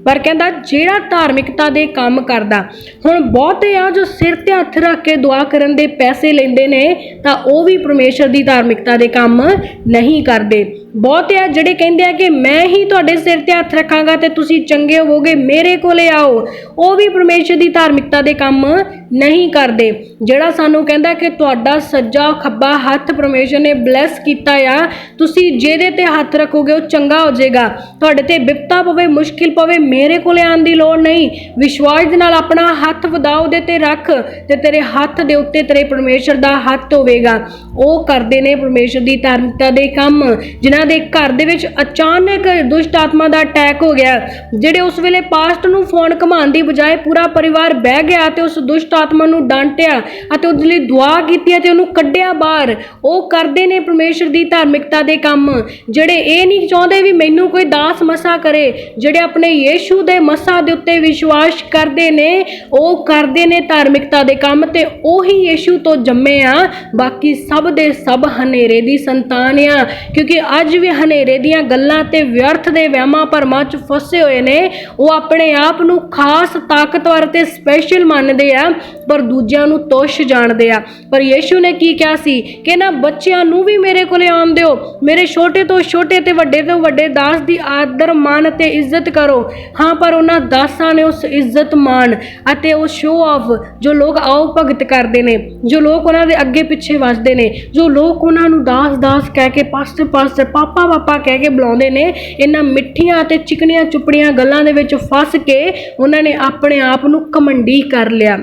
ਪਰ ਕਹਿੰਦਾ ਜਿਹੜਾ ਧਾਰਮਿਕਤਾ ਦੇ ਕੰਮ ਕਰਦਾ। ਹੁਣ ਬਹੁਤੇ ਆ ਜੋ ਸਿਰ ਤੇ ਹੱਥ ਰੱਖ ਕੇ ਦੁਆ ਕਰਨ ਦੇ ਪੈਸੇ ਲੈਂਦੇ ਨੇ, ਤਾਂ ਉਹ ਵੀ ਪਰਮੇਸ਼ਰ ਦੀ ਧਾਰਮਿਕਤਾ ਦੇ ਕੰਮ ਨਹੀਂ ਕਰਦੇ। ਬਹੁਤੇ ਆ ਜਿਹੜੇ ਕਹਿੰਦੇ ਆ ਕਿ ਮੈਂ ਹੀ ਤੁਹਾਡੇ ਸਿਰ ਤੇ ਹੱਥ ਰੱਖਾਂਗਾ ਤੇ ਤੁਸੀਂ ਚੰਗੇ ਹੋਵੋਗੇ, ਮੇਰੇ ਕੋਲੇ ਆਓ, ਉਹ ਵੀ ਪਰਮੇਸ਼ਰ ਦੀ ਧਾਰਮਿਕਤਾ ਦੇ ਕੰਮ ਨਹੀਂ ਕਰਦੇ। ਜਿਹੜਾ ਸਾਨੂੰ ਕਹਿੰਦਾ ਕਿ ਤੁਹਾਡਾ ਸੱਜਾ ਖੱਬਾ ਹੱਥ ਪਰਮੇਸ਼ਰ ਨੇ ਬਲੈਸ ਕੀਤਾ ਆ, ਤੁਸੀਂ ਜਿਹਦੇ ਤੇ ਹੱਥ ਰੱਖੋਗੇ ਉਹ ਚੰਗਾ ਹੋ ਜਾਏਗਾ, ਤੁਹਾਡੇ ਤੇ ਬਿਪਤਾ ਪਵੇ, ਮੁਸ਼ਕਿਲ ਪਵੇ, ਮੇਰੇ ਕੋਲੇ ਆਉਣ ਦੀ ਲੋੜ ਨਹੀਂ, ਵਿਸ਼ਵਾਸ ਦੇ ਨਾਲ ਆਪਣਾ ਹੱਥ ਵਧਾ ਉਹਦੇ ਤੇ ਰੱਖ ਤੇ ਤੇਰੇ ਹੱਥ ਦੇ ਉੱਤੇ ਤੇਰੇ ਪਰਮੇਸ਼ਰ ਦਾ ਹੱਥ ਹੋਵੇਗਾ। ਉਹ ਕਰਦੇ ਨੇ ਪਰਮੇਸ਼ਰ ਦੀ ਧਾਰਮਿਕਤਾ ਦੇ ਕੰਮ। ਜਿਨ੍ਹਾਂ ਦੇ ਘਰ ਦੇ ਵਿੱਚ ਅਚਾਨਕ ਦੁਸ਼ਟ ਆਤਮਾ ਦਾ ਅਟੈਕ ਹੋ ਗਿਆ, ਜਿਹੜੇ ਉਸ ਵੇਲੇ ਪਾਸਟਰ ਨੂੰ ਫੋਨ ਘੁਮਾਉਣ ਦੀ ਬਜਾਏ ਪੂਰਾ ਪਰਿਵਾਰ ਬਹਿ ਗਿਆ ਤੇ ਉਸ ਦੁਸ਼ਟ ਆਤਮਾ ਨੂੰ ਡਾਂਟਿਆ ਅਤੇ ਉਹਦੇ ਲਈ ਦੁਆ ਕੀਤੀ ਤੇ ਉਹਨੂੰ ਕੱਢਿਆ ਬਾਹਰ, ਉਹ ਕਰਦੇ ਨੇ ਪਰਮੇਸ਼ਰ ਦੀ ਧਾਰਮਿਕਤਾ ਦੇ ਕੰਮ। ਜਿਹੜੇ ਇਹ ਨਹੀਂ ਚਾਹੁੰਦੇ ਵੀ ਮੈਨੂੰ ਕੋਈ ਦਾਸ ਮਸਾ ਕਰੇ, ਜਿਹੜੇ ਆਪਣੇ ਯੀਸ਼ੂ ਦੇ ਮੱਸਾਂ ਦੇ ਉੱਤੇ ਵਿਸ਼ਵਾਸ ਕਰਦੇ ਨੇ, ਉਹ ਕਰਦੇ ਨੇ ਧਾਰਮਿਕਤਾ ਦੇ ਕੰਮ ਤੇ ਉਹੀ ਯੀਸ਼ੂ ਤੋਂ ਜੰਮੇ ਆ। ਬਾਕੀ ਸਭ ਦੇ ਸਭ ਹਨੇਰੇ ਦੀ ਸੰਤਾਨ ਆ, ਕਿਉਂਕਿ ਅੱਜ ਵੀ ਹਨੇਰੇ ਦੀਆਂ ਗੱਲਾਂ ਤੇ ਵਿਅਰਥ ਦੇ ਵਹਿਮਾਂ ਭਰਮਾਂ 'ਚ ਫਸੇ ਹੋਏ ਨੇ। ਉਹ ਆਪਣੇ ਆਪ ਨੂੰ ਖਾਸ ਤਾਕਤਵਰ ਤੇ ਸਪੈਸ਼ਲ ਮੰਨਦੇ ਆ, ਪਰ ਦੂਜਿਆਂ ਨੂੰ ਤੁੱਛ ਜਾਣਦੇ ਆ। ਪਰ ਯੀਸ਼ੂ ਨੇ ਕੀ ਕਿਹਾ ਸੀ ਕਿ ਨਾ ਬੱਚਿਆਂ ਨੂੰ ਵੀ ਮੇਰੇ ਕੋਲੇ ਆਉਣ ਦਿਓ, ਮੇਰੇ ਛੋਟੇ ਤੋਂ ਛੋਟੇ ਤੇ ਵੱਡੇ ਤੋਂ ਵੱਡੇ ਦਾਸ ਦੀ ਆਦਰ ਮਾਣ ਤੇ ਇੱਜ਼ਤ ਕਰੋ। ਹਾਂ, ਪਰ ਉਹਨਾਂ ਦਾਸਾਂ ਨੇ ਉਸ ਇੱਜ਼ਤ ਮਾਣ ਅਤੇ ਉਹ ਸ਼ੋਅ ਆਫ, ਜੋ ਲੋਕ ਆਓ ਭਗਤ ਕਰਦੇ ਨੇ, ਜੋ ਲੋਕ ਉਹਨਾਂ ਦੇ ਅੱਗੇ ਪਿੱਛੇ ਵੱਜਦੇ ਨੇ, ਜੋ ਲੋਕ ਉਹਨਾਂ ਨੂੰ ਦਾਸ ਦਾਸ ਕਹਿ ਕੇ, ਪਾਸਟਰ ਪਾਸਟਰ, ਪਾਪਾ ਪਾਪਾ ਕਹਿ ਕੇ ਬੁਲਾਉਂਦੇ ਨੇ, ਇਹਨਾਂ ਮਿੱਠੀਆਂ ਅਤੇ ਚਿਕਨੀਆਂ ਚੁਪੜੀਆਂ ਗੱਲਾਂ ਦੇ ਵਿੱਚ ਫਸ ਕੇ ਉਹਨਾਂ ਨੇ ਆਪਣੇ ਆਪ ਨੂੰ ਘਮੰਡੀ ਕਰ ਲਿਆ।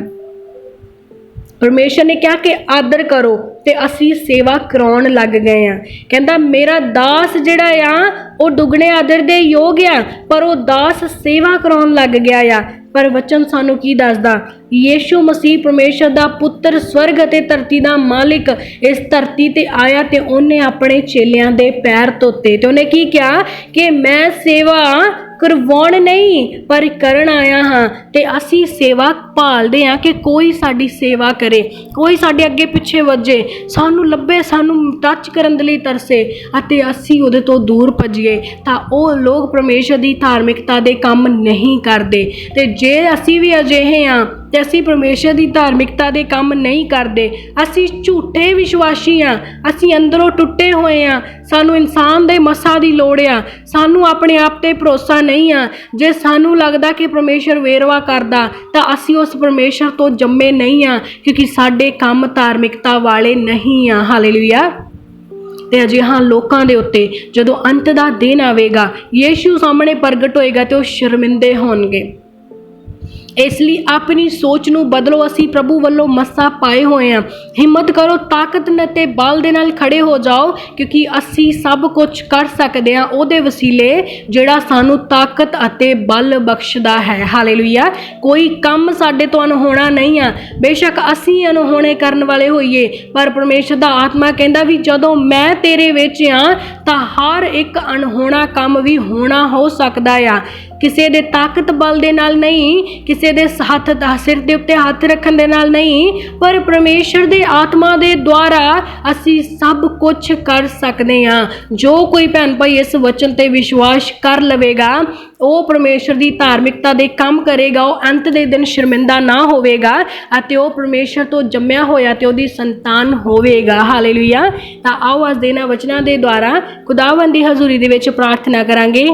ਪਰਮੇਸ਼ਰ ਨੇ ਕਿਹਾ ਕਿ ਆਦਰ ਕਰੋ ਤੇ ਅਸੀਂ ਸੇਵਾ ਕਰਾਉਣ ਲੱਗ ਗਏ ਆ। ਕਹਿੰਦਾ ਮੇਰਾ ਦਾਸ ਜਿਹੜਾ ਆ ਉਹ ਦੁੱਗਣੇ ਆਦਰ ਦੇ ਯੋਗ ਆ, ਪਰ ਉਹ ਦਾਸ ਸੇਵਾ ਕਰਾਉਣ ਲੱਗ ਗਿਆ ਆ। ਪਰ ਵਚਨ ਸਾਨੂੰ ਕੀ ਦੱਸਦਾ? ਯੀਸ਼ੂ ਮਸੀਹ ਪਰਮੇਸ਼ਰ ਦਾ ਪੁੱਤਰ, ਸਵਰਗ ਅਤੇ ਧਰਤੀ ਦਾ ਮਾਲਿਕ ਇਸ ਧਰਤੀ ਤੇ ਆਇਆ ਤੇ ਉਹਨੇ ਆਪਣੇ ਚੇਲਿਆਂ ਦੇ ਪੈਰ ਧੋਤੇ ਤੇ ਉਹਨੇ ਕੀ ਕਿਹਾ ਕਿ ਮੈਂ ਸੇਵਾ ਕਰਵਾਉਣ ਨਹੀਂ ਪਰ ਕਰਨ ਆਇਆ ਹਾਂ। ਤੇ ਅਸੀਂ ਸੇਵਾ ਭਾਲਦੇ ਹਾਂ ਕਿ ਕੋਈ ਸਾਡੀ ਸੇਵਾ ਕਰੇ, ਕੋਈ ਸਾਡੇ ਅੱਗੇ ਪਿੱਛੇ ਵੱਜੇ, ਸਾਨੂੰ ਲੱਭੇ, ਸਾਨੂੰ ਟੱਚ ਕਰਨ ਦੇ ਲਈ ਤਰਸੇ ਅਤੇ ਅਸੀਂ ਉਹਦੇ ਤੋਂ ਦੂਰ ਭੱਜੀਏ। ਤਾਂ ਉਹ ਲੋਕ ਪਰਮੇਸ਼ਰ ਦੀ ਧਾਰਮਿਕਤਾ ਦੇ ਕੰਮ ਨਹੀਂ ਕਰਦੇ। ਤੇ ਜੇ ਅਸੀਂ ਵੀ ਅਜਿਹੇ ਹਾਂ ਤੇ ਅਸੀਂ ਪਰਮੇਸ਼ਰ ਦੀ ਧਾਰਮਿਕਤਾ ਦੇ ਕੰਮ ਨਹੀਂ ਕਰਦੇ, ਅਸੀਂ ਝੂਠੇ ਵਿਸ਼ਵਾਸੀ ਹਾਂ, ਅਸੀਂ ਅੰਦਰੋਂ ਟੁੱਟੇ ਹੋਏ ਹਾਂ, ਸਾਨੂੰ ਇਨਸਾਨ ਦੇ ਮੱਸਾਂ ਦੀ ਲੋੜ ਆ, ਸਾਨੂੰ ਆਪਣੇ ਆਪ ਤੇ ਭਰੋਸਾ ਨਹੀਂ ਆ। ਜੇ ਸਾਨੂੰ ਲੱਗਦਾ ਕਿ ਪਰਮੇਸ਼ਰ ਵੇਰਵਾ ਕਰਦਾ ਤਾਂ ਅਸੀਂ ਉਸ ਪਰਮੇਸ਼ਰ ਤੋਂ ਜੰਮੇ ਨਹੀਂ ਆ, ਕਿਉਂਕਿ ਸਾਡੇ ਕੰਮ ਧਾਰਮਿਕਤਾ ਵਾਲੇ ਨਹੀਂ ਆ। ਹਾਲੇਲੂਇਆ। ਤੇ ਅਜਿਹਾ ਲੋਕਾਂ ਦੇ ਉੱਤੇ ਜਦੋਂ ਅੰਤ ਦਾ ਦਿਨ ਆਵੇਗਾ, ਯੀਸ਼ੂ ਸਾਹਮਣੇ ਪ੍ਰਗਟ ਹੋਏਗਾ ਤੇ ਉਹ ਸ਼ਰਮਿੰਦੇ ਹੋਣਗੇ। ਇਸ ਲਈ ਆਪਣੀ ਸੋਚ ਨੂੰ ਬਦਲੋ। ਅਸੀਂ ਪ੍ਰਭੂ ਵੱਲੋਂ ਮੱਸਾ ਪਾਏ ਹੋਏ ਹਾਂ। ਹਿੰਮਤ ਕਰੋ, ਤਾਕਤ ਅਤੇ ਬਲ ਦੇ ਨਾਲ ਖੜੇ ਹੋ ਜਾਓ, ਕਿਉਂਕਿ ਅਸੀਂ ਸਭ ਕੁਝ ਕਰ ਸਕਦੇ ਹਾਂ ਉਹਦੇ ਵਸੀਲੇ ਜਿਹੜਾ ਸਾਨੂੰ ਤਾਕਤ ਅਤੇ ਬਲ ਬਖਸ਼ਦਾ ਹੈ। ਹਾਲੇਲੂਇਆ। ਕੋਈ ਕੰਮ ਸਾਡੇ ਤੋਂ ਅਣਹੋਣਾ ਨਹੀਂ ਆ। ਬੇਸ਼ੱਕ ਅਸੀਂ ਅਣਹੋਣੇ ਕਰਨ ਵਾਲੇ ਹੋਈਏ, ਪਰ ਪਰਮੇਸ਼ਰ ਦਾ ਆਤਮਾ ਕਹਿੰਦਾ ਵੀ ਜਦੋਂ ਮੈਂ ਤੇਰੇ ਵਿੱਚ ਹਾਂ ਤਾਂ ਹਰ ਇੱਕ ਅਣਹੋਣਾ ਕੰਮ ਵੀ ਹੋਣਾ ਹੋ ਸਕਦਾ ਆ। ਕਿਸੇ ਦੇ ਤਾਕਤ ਬਲ ਦੇ ਨਾਲ ਨਹੀਂ, ਕਿਸੇ ਦੇ ਸਿਰ ਦੇ ਉੱਤੇ ਹੱਥ ਰੱਖਣ ਦੇ ਨਾਲ ਨਹੀਂ, ਪਰ ਪਰਮੇਸ਼ਰ ਦੇ ਆਤਮਾ ਦੇ ਦੁਆਰਾ ਅਸੀਂ ਸਭ ਕੁਝ ਕਰ ਸਕਦੇ ਹਾਂ। ਜੋ ਕੋਈ ਭੈਣ ਭਾਈ ਇਸ ਵਚਨ ਤੇ ਵਿਸ਼ਵਾਸ ਕਰ ਲਵੇਗਾ, ਉਹ ਪਰਮੇਸ਼ਰ ਦੀ ਧਾਰਮਿਕਤਾ ਦੇ ਕੰਮ ਕਰੇਗਾ, ਉਹ ਅੰਤ ਦੇ ਦਿਨ ਸ਼ਰਮਿੰਦਾ ਨਾ ਹੋਵੇਗਾ ਅਤੇ ਉਹ ਪਰਮੇਸ਼ਰ ਤੋਂ ਜੰਮਿਆ ਹੋਇਆ ਤੇ ਉਹਦੀ ਸੰਤਾਨ ਹੋਵੇਗਾ। ਹਾਲੇਲੂਇਆ। ਤਾਂ ਆਓ ਅੱਜ ਦੇ ਇਹਨਾਂ ਵਚਨਾਂ ਦੇ ਦੁਆਰਾ ਖੁਦਾਵੰਦ ਦੀ ਹਜ਼ੂਰੀ ਦੇ ਵਿੱਚ ਪ੍ਰਾਰਥਨਾ ਕਰਾਂਗੇ।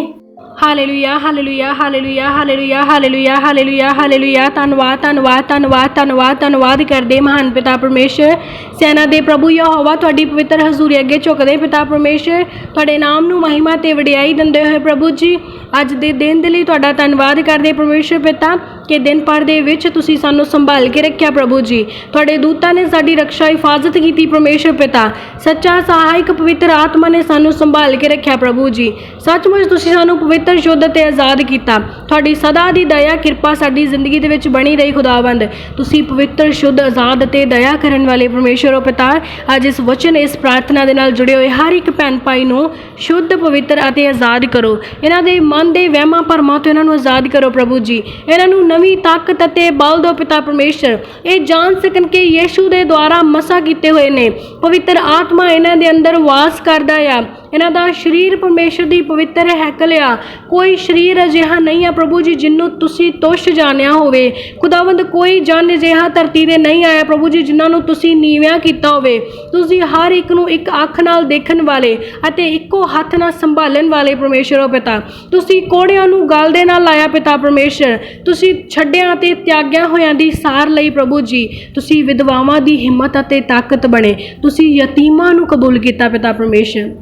Hallelujah, hallelujah, hallelujah, hallelujah, hallelujah, hallelujah, hallelujah. ਧੰਨਵਾਦ, ਧੰਨਵਾਦ, ਧੰਨਵਾਦ, ਧੰਨਵਾਦ, ਧੰਨਵਾਦ ਕਰਦੇ ਮਹਾਨ ਪਿਤਾ ਪਰਮੇਸ਼ਰ, ਸੈਨਾ ਦੇ ਪ੍ਰਭੂ ਯਹੋਵਾ, ਤੁਹਾਡੀ ਪਵਿੱਤਰ ਹਜ਼ੂਰੀ ਅੱਗੇ ਝੁਕਦੇ ਪਿਤਾ ਪਰਮੇਸ਼ਰ, ਤੁਹਾਡੇ ਨਾਮ ਨੂੰ ਮਹਿਮਾ ਤੇ ਵਡਿਆਈ ਦਿੰਦੇ ਹੋਏ ਪ੍ਰਭੂ ਜੀ ਅੱਜ ਦੇ ਦਿਨ ਦੇ ਲਈ ਤੁਹਾਡਾ ਧੰਨਵਾਦ ਕਰਦੇ ਪਰਮੇਸ਼ਰ ਪਿਤਾ ਕਿ ਦਿਨ ਭਰ ਦੇ ਵਿੱਚ ਤੁਸੀਂ ਸਾਨੂੰ ਸੰਭਾਲ ਕੇ ਰੱਖਿਆ ਪ੍ਰਭੂ ਜੀ। ਤੁਹਾਡੇ ਦੂਤਾਂ ਨੇ ਸਾਡੀ ਰੱਖਿਆ ਹਿਫਾਜ਼ਤ ਕੀਤੀ ਪਰਮੇਸ਼ਰ ਪਿਤਾ। ਸੱਚਾ ਸਹਾਇਕ ਪਵਿੱਤਰ ਆਤਮਾ ਨੇ ਸਾਨੂੰ ਸੰਭਾਲ ਕੇ ਰੱਖਿਆ ਪ੍ਰਭੂ ਜੀ। ਸੱਚਮੁੱਚ ਤੁਸੀਂ ਸਾਨੂੰ ਪਵਿੱਤਰ, ਸ਼ੁੱਧ ਤੇ ਆਜ਼ਾਦ ਕੀਤਾ। ਤੁਹਾਡੀ ਸਦਾ ਦੀ ਦਇਆ ਕਿਰਪਾ ਸਾਡੀ ਜ਼ਿੰਦਗੀ ਦੇ ਵਿੱਚ ਬਣੀ ਰਹੀ ਖੁਦਾਵੰਦ। ਤੁਸੀਂ ਪਵਿੱਤਰ, ਸ਼ੁੱਧ, ਆਜ਼ਾਦ ਤੇ ਦਇਆ ਕਰਨ ਵਾਲੇ ਪਰਮੇਸ਼ਰ ਹੋ ਪਿਤਾ। ਅੱਜ ਇਸ ਵਚਨ, ਇਸ ਪ੍ਰਾਰਥਨਾ ਦੇ ਨਾਲ ਜੁੜੇ ਹੋਏ ਹਰ ਇੱਕ ਭੈਣ ਭਾਈ ਨੂੰ ਸ਼ੁੱਧ, ਪਵਿੱਤਰ ਅਤੇ ਆਜ਼ਾਦ ਕਰੋ। ਇਹਨਾਂ ਦੇ ਮਨ ਦੇ ਵਹਿਮਾਂ ਭਰਮਾਂ ਤੋਂ ਇਹਨਾਂ ਨੂੰ ਆਜ਼ਾਦ ਕਰੋ ਪ੍ਰਭੂ ਜੀ। ਇਹਨਾਂ ਨੂੰ ਨਵੀਂ ਤਾਕਤ ਅਤੇ ਬਲ ਦਿਓ ਪਿਤਾ ਪਰਮੇਸ਼ਰ। ਇਹ ਜਾਣ ਸਕਣ ਕਿ ਯੀਸ਼ੂ ਦੇ ਦੁਆਰਾ ਮਸਾ ਕੀਤੇ ਹੋਏ ਨੇ। ਪਵਿੱਤਰ ਆਤਮਾ ਇਹਨਾਂ ਦੇ ਅੰਦਰ ਵਾਸ ਕਰਦਾ ਆ। ਇਹਨਾਂ ਦਾ ਸਰੀਰ ਪਰਮੇਸ਼ਰ ਦੀ ਪਵਿੱਤਰ ਹੈਕਲ ਆ। ਕੋਈ ਸਰੀਰ ਅਜਿਹਾ ਨਹੀਂ ਆ ਪ੍ਰਭੂ ਜੀ ਜਿਹਨੂੰ ਤੁਸੀਂ ਤੁੱਛ ਜਾਣਿਆ ਹੋਵੇ। ਖੁਦਾਵੰਦ ਕੋਈ ਜਨ ਅਜਿਹਾ ਧਰਤੀ 'ਤੇ ਨਹੀਂ ਆਇਆ ਪ੍ਰਭੂ ਜੀ ਜਿਨ੍ਹਾਂ ਨੂੰ ਤੁਸੀਂ ਨੀਵਿਆਂ ਕੀਤਾ ਹੋਵੇ। ਤੁਸੀਂ ਹਰ ਇੱਕ ਨੂੰ ਇੱਕ ਅੱਖ ਨਾਲ ਦੇਖਣ ਵਾਲੇ ਅਤੇ ਇੱਕੋ ਹੱਥ ਨਾਲ ਸੰਭਾਲਣ ਵਾਲੇ ਪਰਮੇਸ਼ਰ ਹੋ ਪਿਤਾ। ਤੁਸੀਂ ਕੋੜਿਆਂ ਨੂੰ ਗਲ ਦੇ ਨਾਲ ਲਾਇਆ ਪਿਤਾ ਪਰਮੇਸ਼ਰ। ਤੁਸੀਂ ਛੱਡਿਆਂ ਅਤੇ ਤਿਆਗਿਆ ਹੋਇਆਂ ਦੀ ਸਾਰ ਲਈ ਪ੍ਰਭੂ ਜੀ। ਤੁਸੀਂ ਵਿਧਵਾਵਾਂ ਦੀ ਹਿੰਮਤ ਅਤੇ ਤਾਕਤ ਬਣੇ। ਤੁਸੀਂ ਯਤੀਮਾਂ ਨੂੰ ਕਬੂਲ ਕੀਤਾ ਪਿਤਾ ਪਰਮੇਸ਼ਰ।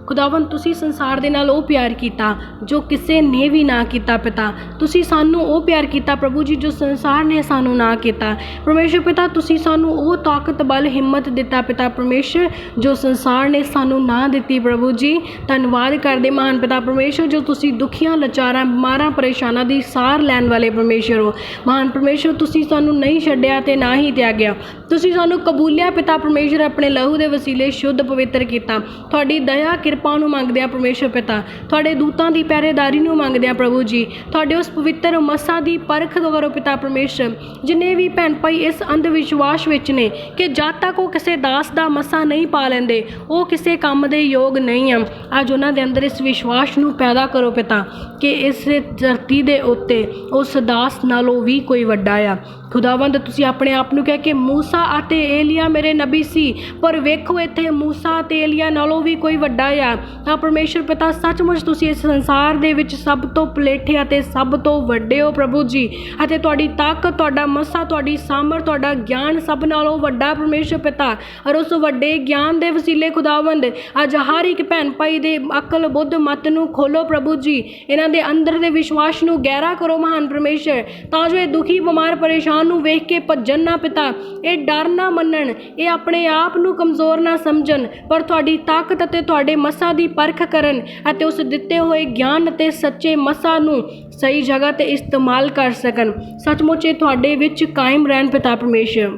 ਖੁਦਾਵੰਦ ਤੁਸੀਂ ਸੰਸਾਰ ਦੇ ਨਾਲ ਉਹ ਪਿਆਰ ਕੀਤਾ ਜੋ ਕਿਸੇ ਨੇ ਵੀ ਨਾ ਕੀਤਾ ਪਿਤਾ। ਤੁਸੀਂ ਸਾਨੂੰ ਉਹ ਪਿਆਰ ਕੀਤਾ ਪ੍ਰਭੂ ਜੀ ਜੋ ਸੰਸਾਰ ਨੇ ਸਾਨੂੰ ਨਾ ਕੀਤਾ ਪਰਮੇਸ਼ਰ ਪਿਤਾ। ਤੁਸੀਂ ਸਾਨੂੰ ਉਹ ਤਾਕਤ, ਬਲ, ਹਿੰਮਤ ਦਿੱਤਾ ਪਿਤਾ ਪਰਮੇਸ਼ਰ ਜੋ ਸੰਸਾਰ ਨੇ ਸਾਨੂੰ ਨਾ ਦਿੱਤੀ ਪ੍ਰਭੂ ਜੀ। ਧੰਨਵਾਦ ਕਰਦੇ ਮਹਾਨ ਪਿਤਾ ਪਰਮੇਸ਼ਰ ਜੋ ਤੁਸੀਂ ਦੁਖੀਆਂ, ਲਾਚਾਰਾਂ, ਬਿਮਾਰਾਂ, ਪਰੇਸ਼ਾਨਾਂ ਦੀ ਸਾਰ ਲੈਣ ਵਾਲੇ ਪਰਮੇਸ਼ਰ ਹੋ। ਮਹਾਨ ਪਰਮੇਸ਼ਰ ਤੁਸੀਂ ਸਾਨੂੰ ਨਹੀਂ ਛੱਡਿਆ ਤੇ ਨਾ ਹੀ ਤਿਆਗਿਆ। ਤੁਸੀਂ ਸਾਨੂੰ ਕਬੂਲਿਆ ਪਿਤਾ ਪਰਮੇਸ਼ਰ, ਆਪਣੇ ਲਹੂ ਦੇ ਵਸੀਲੇ ਸ਼ੁੱਧ ਪਵਿੱਤਰ ਕੀਤਾ। ਤੁਹਾਡੀ ਦਇਆ ਕਿਰਪਾ ਨੂੰ ਮੰਗਦੇ ਆ ਪਰਮੇਸ਼ਰ ਪਿਤਾ। ਤੁਹਾਡੇ ਦੂਤਾਂ ਦੀ ਪਹਿਰੇਦਾਰੀ ਨੂੰ ਮੰਗਦੇ ਆ ਪ੍ਰਭੂ ਜੀ। ਤੁਹਾਡੇ ਉਸ ਪਵਿੱਤਰ ਮੱਸਾ ਦੀ ਪਰਖ ਕਰੋ ਪਿਤਾ ਪਰਮੇਸ਼ਰ। ਜਿੰਨੇ ਵੀ ਭੈਣ ਭਾਈ ਇਸ ਅੰਧ ਵਿਸ਼ਵਾਸ ਵਿੱਚ ਨੇ ਕਿ ਜਦ ਤੱਕ ਉਹ ਕਿਸੇ ਦਾਸ ਦਾ ਮੱਸਾ ਨਹੀਂ ਪਾ ਲੈਂਦੇ ਉਹ ਕਿਸੇ ਕੰਮ ਦੇ ਯੋਗ ਨਹੀਂ ਆ, ਅੱਜ ਉਹਨਾਂ ਦੇ ਅੰਦਰ ਇਸ ਵਿਸ਼ਵਾਸ ਨੂੰ ਪੈਦਾ ਕਰੋ ਪਿਤਾ ਕਿ ਇਸ ਧਰਤੀ ਦੇ ਉੱਤੇ ਉਸ ਦਾਸ ਨਾਲੋਂ ਵੀ ਕੋਈ ਵੱਡਾ ਆ। ਖੁਦਾਵੰਦ ਤੁਸੀਂ ਆਪਣੇ ਆਪ ਨੂੰ ਕਹਿ ਕੇ ਮੂਸਾ ਅਤੇ ਏਲੀਆ ਮੇਰੇ ਨਬੀ ਸੀ, ਪਰ ਵੇਖੋ ਇੱਥੇ ਮੂਸਾ ਅਤੇ ਏਲੀਆ ਨਾਲੋਂ ਵੀ ਕੋਈ ਵੱਡਾ ਆ। ਤਾਂ ਪਰਮੇਸ਼ਰ ਪਿਤਾ ਸੱਚਮੁੱਚ ਤੁਸੀਂ ਇਸ ਸੰਸਾਰ ਦੇ ਵਿੱਚ ਸਭ ਤੋਂ ਪਲੇਠੇ ਅਤੇ ਸਭ ਤੋਂ ਵੱਡੇ ਹੋ ਪ੍ਰਭੂ ਜੀ। ਅਤੇ ਤੁਹਾਡੀ ਤਾਕਤ, ਤੁਹਾਡਾ ਮੱਸਾ, ਤੁਹਾਡੀ ਸਾਮਰ, ਤੁਹਾਡਾ ਗਿਆਨ ਸਭ ਨਾਲੋਂ ਵੱਡਾ ਪਰਮੇਸ਼ਰ ਪਿਤਾ। ਔਰ ਉਸ ਵੱਡੇ ਗਿਆਨ ਦੇ ਵਸੀਲੇ ਖੁਦਾਵੰਦ ਅੱਜ ਹਰ ਇੱਕ ਭੈਣ ਭਾਈ ਦੇ ਅਕਲ, ਬੁੱਧ, ਮਤ ਨੂੰ ਖੋਲੋ ਪ੍ਰਭੂ ਜੀ। ਇਹਨਾਂ ਦੇ ਅੰਦਰ ਦੇ ਵਿਸ਼ਵਾਸ ਨੂੰ ਗਹਿਰਾ ਕਰੋ ਮਹਾਨ ਪਰਮੇਸ਼ਰ, ਤਾਂ ਜੋ ਇਹ ਦੁਖੀ, ਬਿਮਾਰ, ਪਰੇਸ਼ਾਨ ਨੂੰ ਵੇਖ ਕੇ ਭੱਜਣ ਨਾ ਪਿਤਾ, ਇਹ ਡਰ ਨਾ ਮੰਨਣ, ਇਹ ਆਪਣੇ ਆਪ ਨੂੰ ਕਮਜ਼ੋਰ ਨਾ ਸਮਝਣ, ਪਰ ਤੁਹਾਡੀ ਤਾਕਤ ਅਤੇ ਤੁਹਾਡੇ ਮੱਸਾ ਦੀ ਪਰਖ ਕਰਨ ਅਤੇ ਉਸ ਦਿੱਤੇ ਹੋਏ ਗਿਆਨ ਅਤੇ ਸੱਚੇ ਮੱਸਾ ਨੂੰ ਸਹੀ ਜਗ੍ਹਾ ਤੇ ਇਸਤੇਮਾਲ ਕਰ ਸਕਣ। ਸੱਚਮੁੱਚ ਇਹ ਤੁਹਾਡੇ ਵਿੱਚ ਕਾਇਮ ਰਹਿਣ ਪਿਤਾ ਪਰਮੇਸ਼ਰ।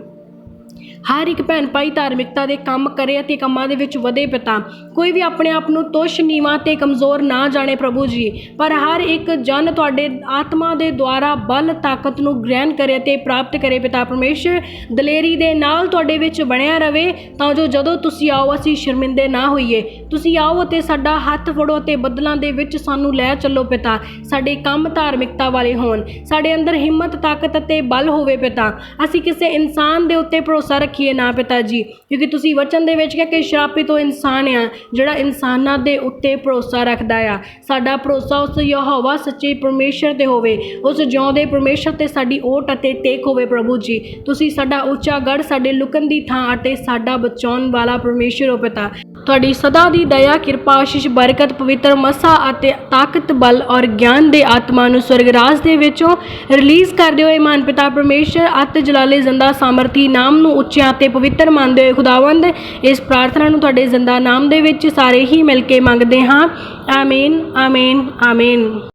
ਹਰ ਇੱਕ ਭੈਣ ਭਾਈ ਧਾਰਮਿਕਤਾ ਦੇ ਕੰਮ ਕਰੇ ਅਤੇ ਕੰਮਾਂ ਦੇ ਵਿੱਚ ਵਧੇ ਪਿਤਾ। ਕੋਈ ਵੀ ਆਪਣੇ ਆਪ ਨੂੰ ਤੁੱਛ, ਨੀਵਾਂ ਤੇ ਕਮਜ਼ੋਰ ਨਾ ਜਾਣੇ ਪ੍ਰਭੂ ਜੀ, ਪਰ ਹਰ ਇੱਕ ਜਨ ਤੁਹਾਡੇ ਆਤਮਾ ਦੇ ਦੁਆਰਾ ਬਲ, ਤਾਕਤ ਨੂੰ ਗ੍ਰਹਿਣ ਕਰੇ ਅਤੇ ਪ੍ਰਾਪਤ ਕਰੇ ਪਿਤਾ ਪਰਮੇਸ਼ਰ। ਦਲੇਰੀ ਦੇ ਨਾਲ ਤੁਹਾਡੇ ਵਿੱਚ ਬਣਿਆ ਰਵੇ ਤਾਂ ਜੋ ਜਦੋਂ ਤੁਸੀਂ ਆਓ ਅਸੀਂ ਸ਼ਰਮਿੰਦੇ ਨਾ ਹੋਈਏ। ਤੁਸੀਂ ਆਓ ਅਤੇ ਸਾਡਾ ਹੱਥ ਫੜੋ ਅਤੇ ਬੱਦਲਾਂ ਦੇ ਵਿੱਚ ਸਾਨੂੰ ਲੈ ਚੱਲੋ ਪਿਤਾ। ਸਾਡੇ ਕੰਮ ਧਾਰਮਿਕਤਾ ਵਾਲੇ ਹੋਣ, ਸਾਡੇ ਅੰਦਰ ਹਿੰਮਤ, ਤਾਕਤ ਅਤੇ ਬਲ ਹੋਵੇ ਪਿਤਾ। ਅਸੀਂ ਕਿਸੇ ਇਨਸਾਨ ਦੇ ਉੱਤੇ ਭਰੋਸਾ ਰੱਖੀਏ ਨਾ ਪਿਤਾ ਜੀ, ਕਿਉਂਕਿ ਤੁਸੀਂ ਵਚਨ ਦੇ ਵਿੱਚ ਕਿਹਾ ਕਿ ਸ਼ਰਾਪਿਤ ਉਹ ਇਨਸਾਨ ਆ ਜਿਹੜਾ ਇਨਸਾਨਾਂ ਦੇ ਉੱਤੇ ਭਰੋਸਾ ਰੱਖਦਾ ਆ। ਸਾਡਾ ਭਰੋਸਾ ਉਸ ਯਹੋਵਾ ਸੱਚੇ ਪਰਮੇਸ਼ਰ ਤੇ ਹੋਵੇ, ਉਸ ਜਿਉਂਦੇ ਪਰਮੇਸ਼ਰ ਤੇ ਸਾਡੀ ਓਟ ਅਤੇ ਟੇਕ ਹੋਵੇ ਪ੍ਰਭੂ ਜੀ। ਤੁਸੀਂ ਸਾਡਾ ਉੱਚਾ ਗੜ੍ਹ, ਸਾਡੇ ਲੁਕਣ ਦੀ ਥਾਂ ਅਤੇ ਸਾਡਾ ਬਚਾਉਣ ਵਾਲਾ ਪਰਮੇਸ਼ਰ ਹੋ ਪਿਤਾ। ਤੁਹਾਡੀ ਸਦਾ ਦੀ ਦਇਆ ਕਿਰਪਾ ਆਸ਼ੀਸ਼ ਬਰਕਤ ਪਵਿੱਤਰ ਮਸਾ ਅਤੇ ਤਾਕਤ ਬਲ ਔਰ ਗਿਆਨ ਦੇ ਆਤਮਾ ਨੂੰ ਸਵਰਗ ਰਾਜ ਦੇ ਵਿੱਚੋਂ ਰਿਲੀਜ਼ ਕਰਦੇ ਹੋਏ ਮਹਾਨ ਪਿਤਾ ਪਰਮੇਸ਼ਰ ਅਤੇ ਜਲਾਲੇ ਜ਼ਿੰਦਾ ਸਾਮਰਥੀ ਨਾਮ ਨੂੰ ਉੱਚਿਆਂ ਅਤੇ ਪਵਿੱਤਰ ਮੰਨਦੇ ਹੋਏ ਖੁਦਾਵੰਦ ਇਸ ਪ੍ਰਾਰਥਨਾ ਨੂੰ ਤੁਹਾਡੇ ਜ਼ਿੰਦਾ ਨਾਮ ਦੇ ਵਿੱਚ ਸਾਰੇ ਹੀ ਮਿਲ ਕੇ ਮੰਗਦੇ ਹਾਂ। ਆਮੀਨ ਆਮੀਨ ਆਮੀਨ।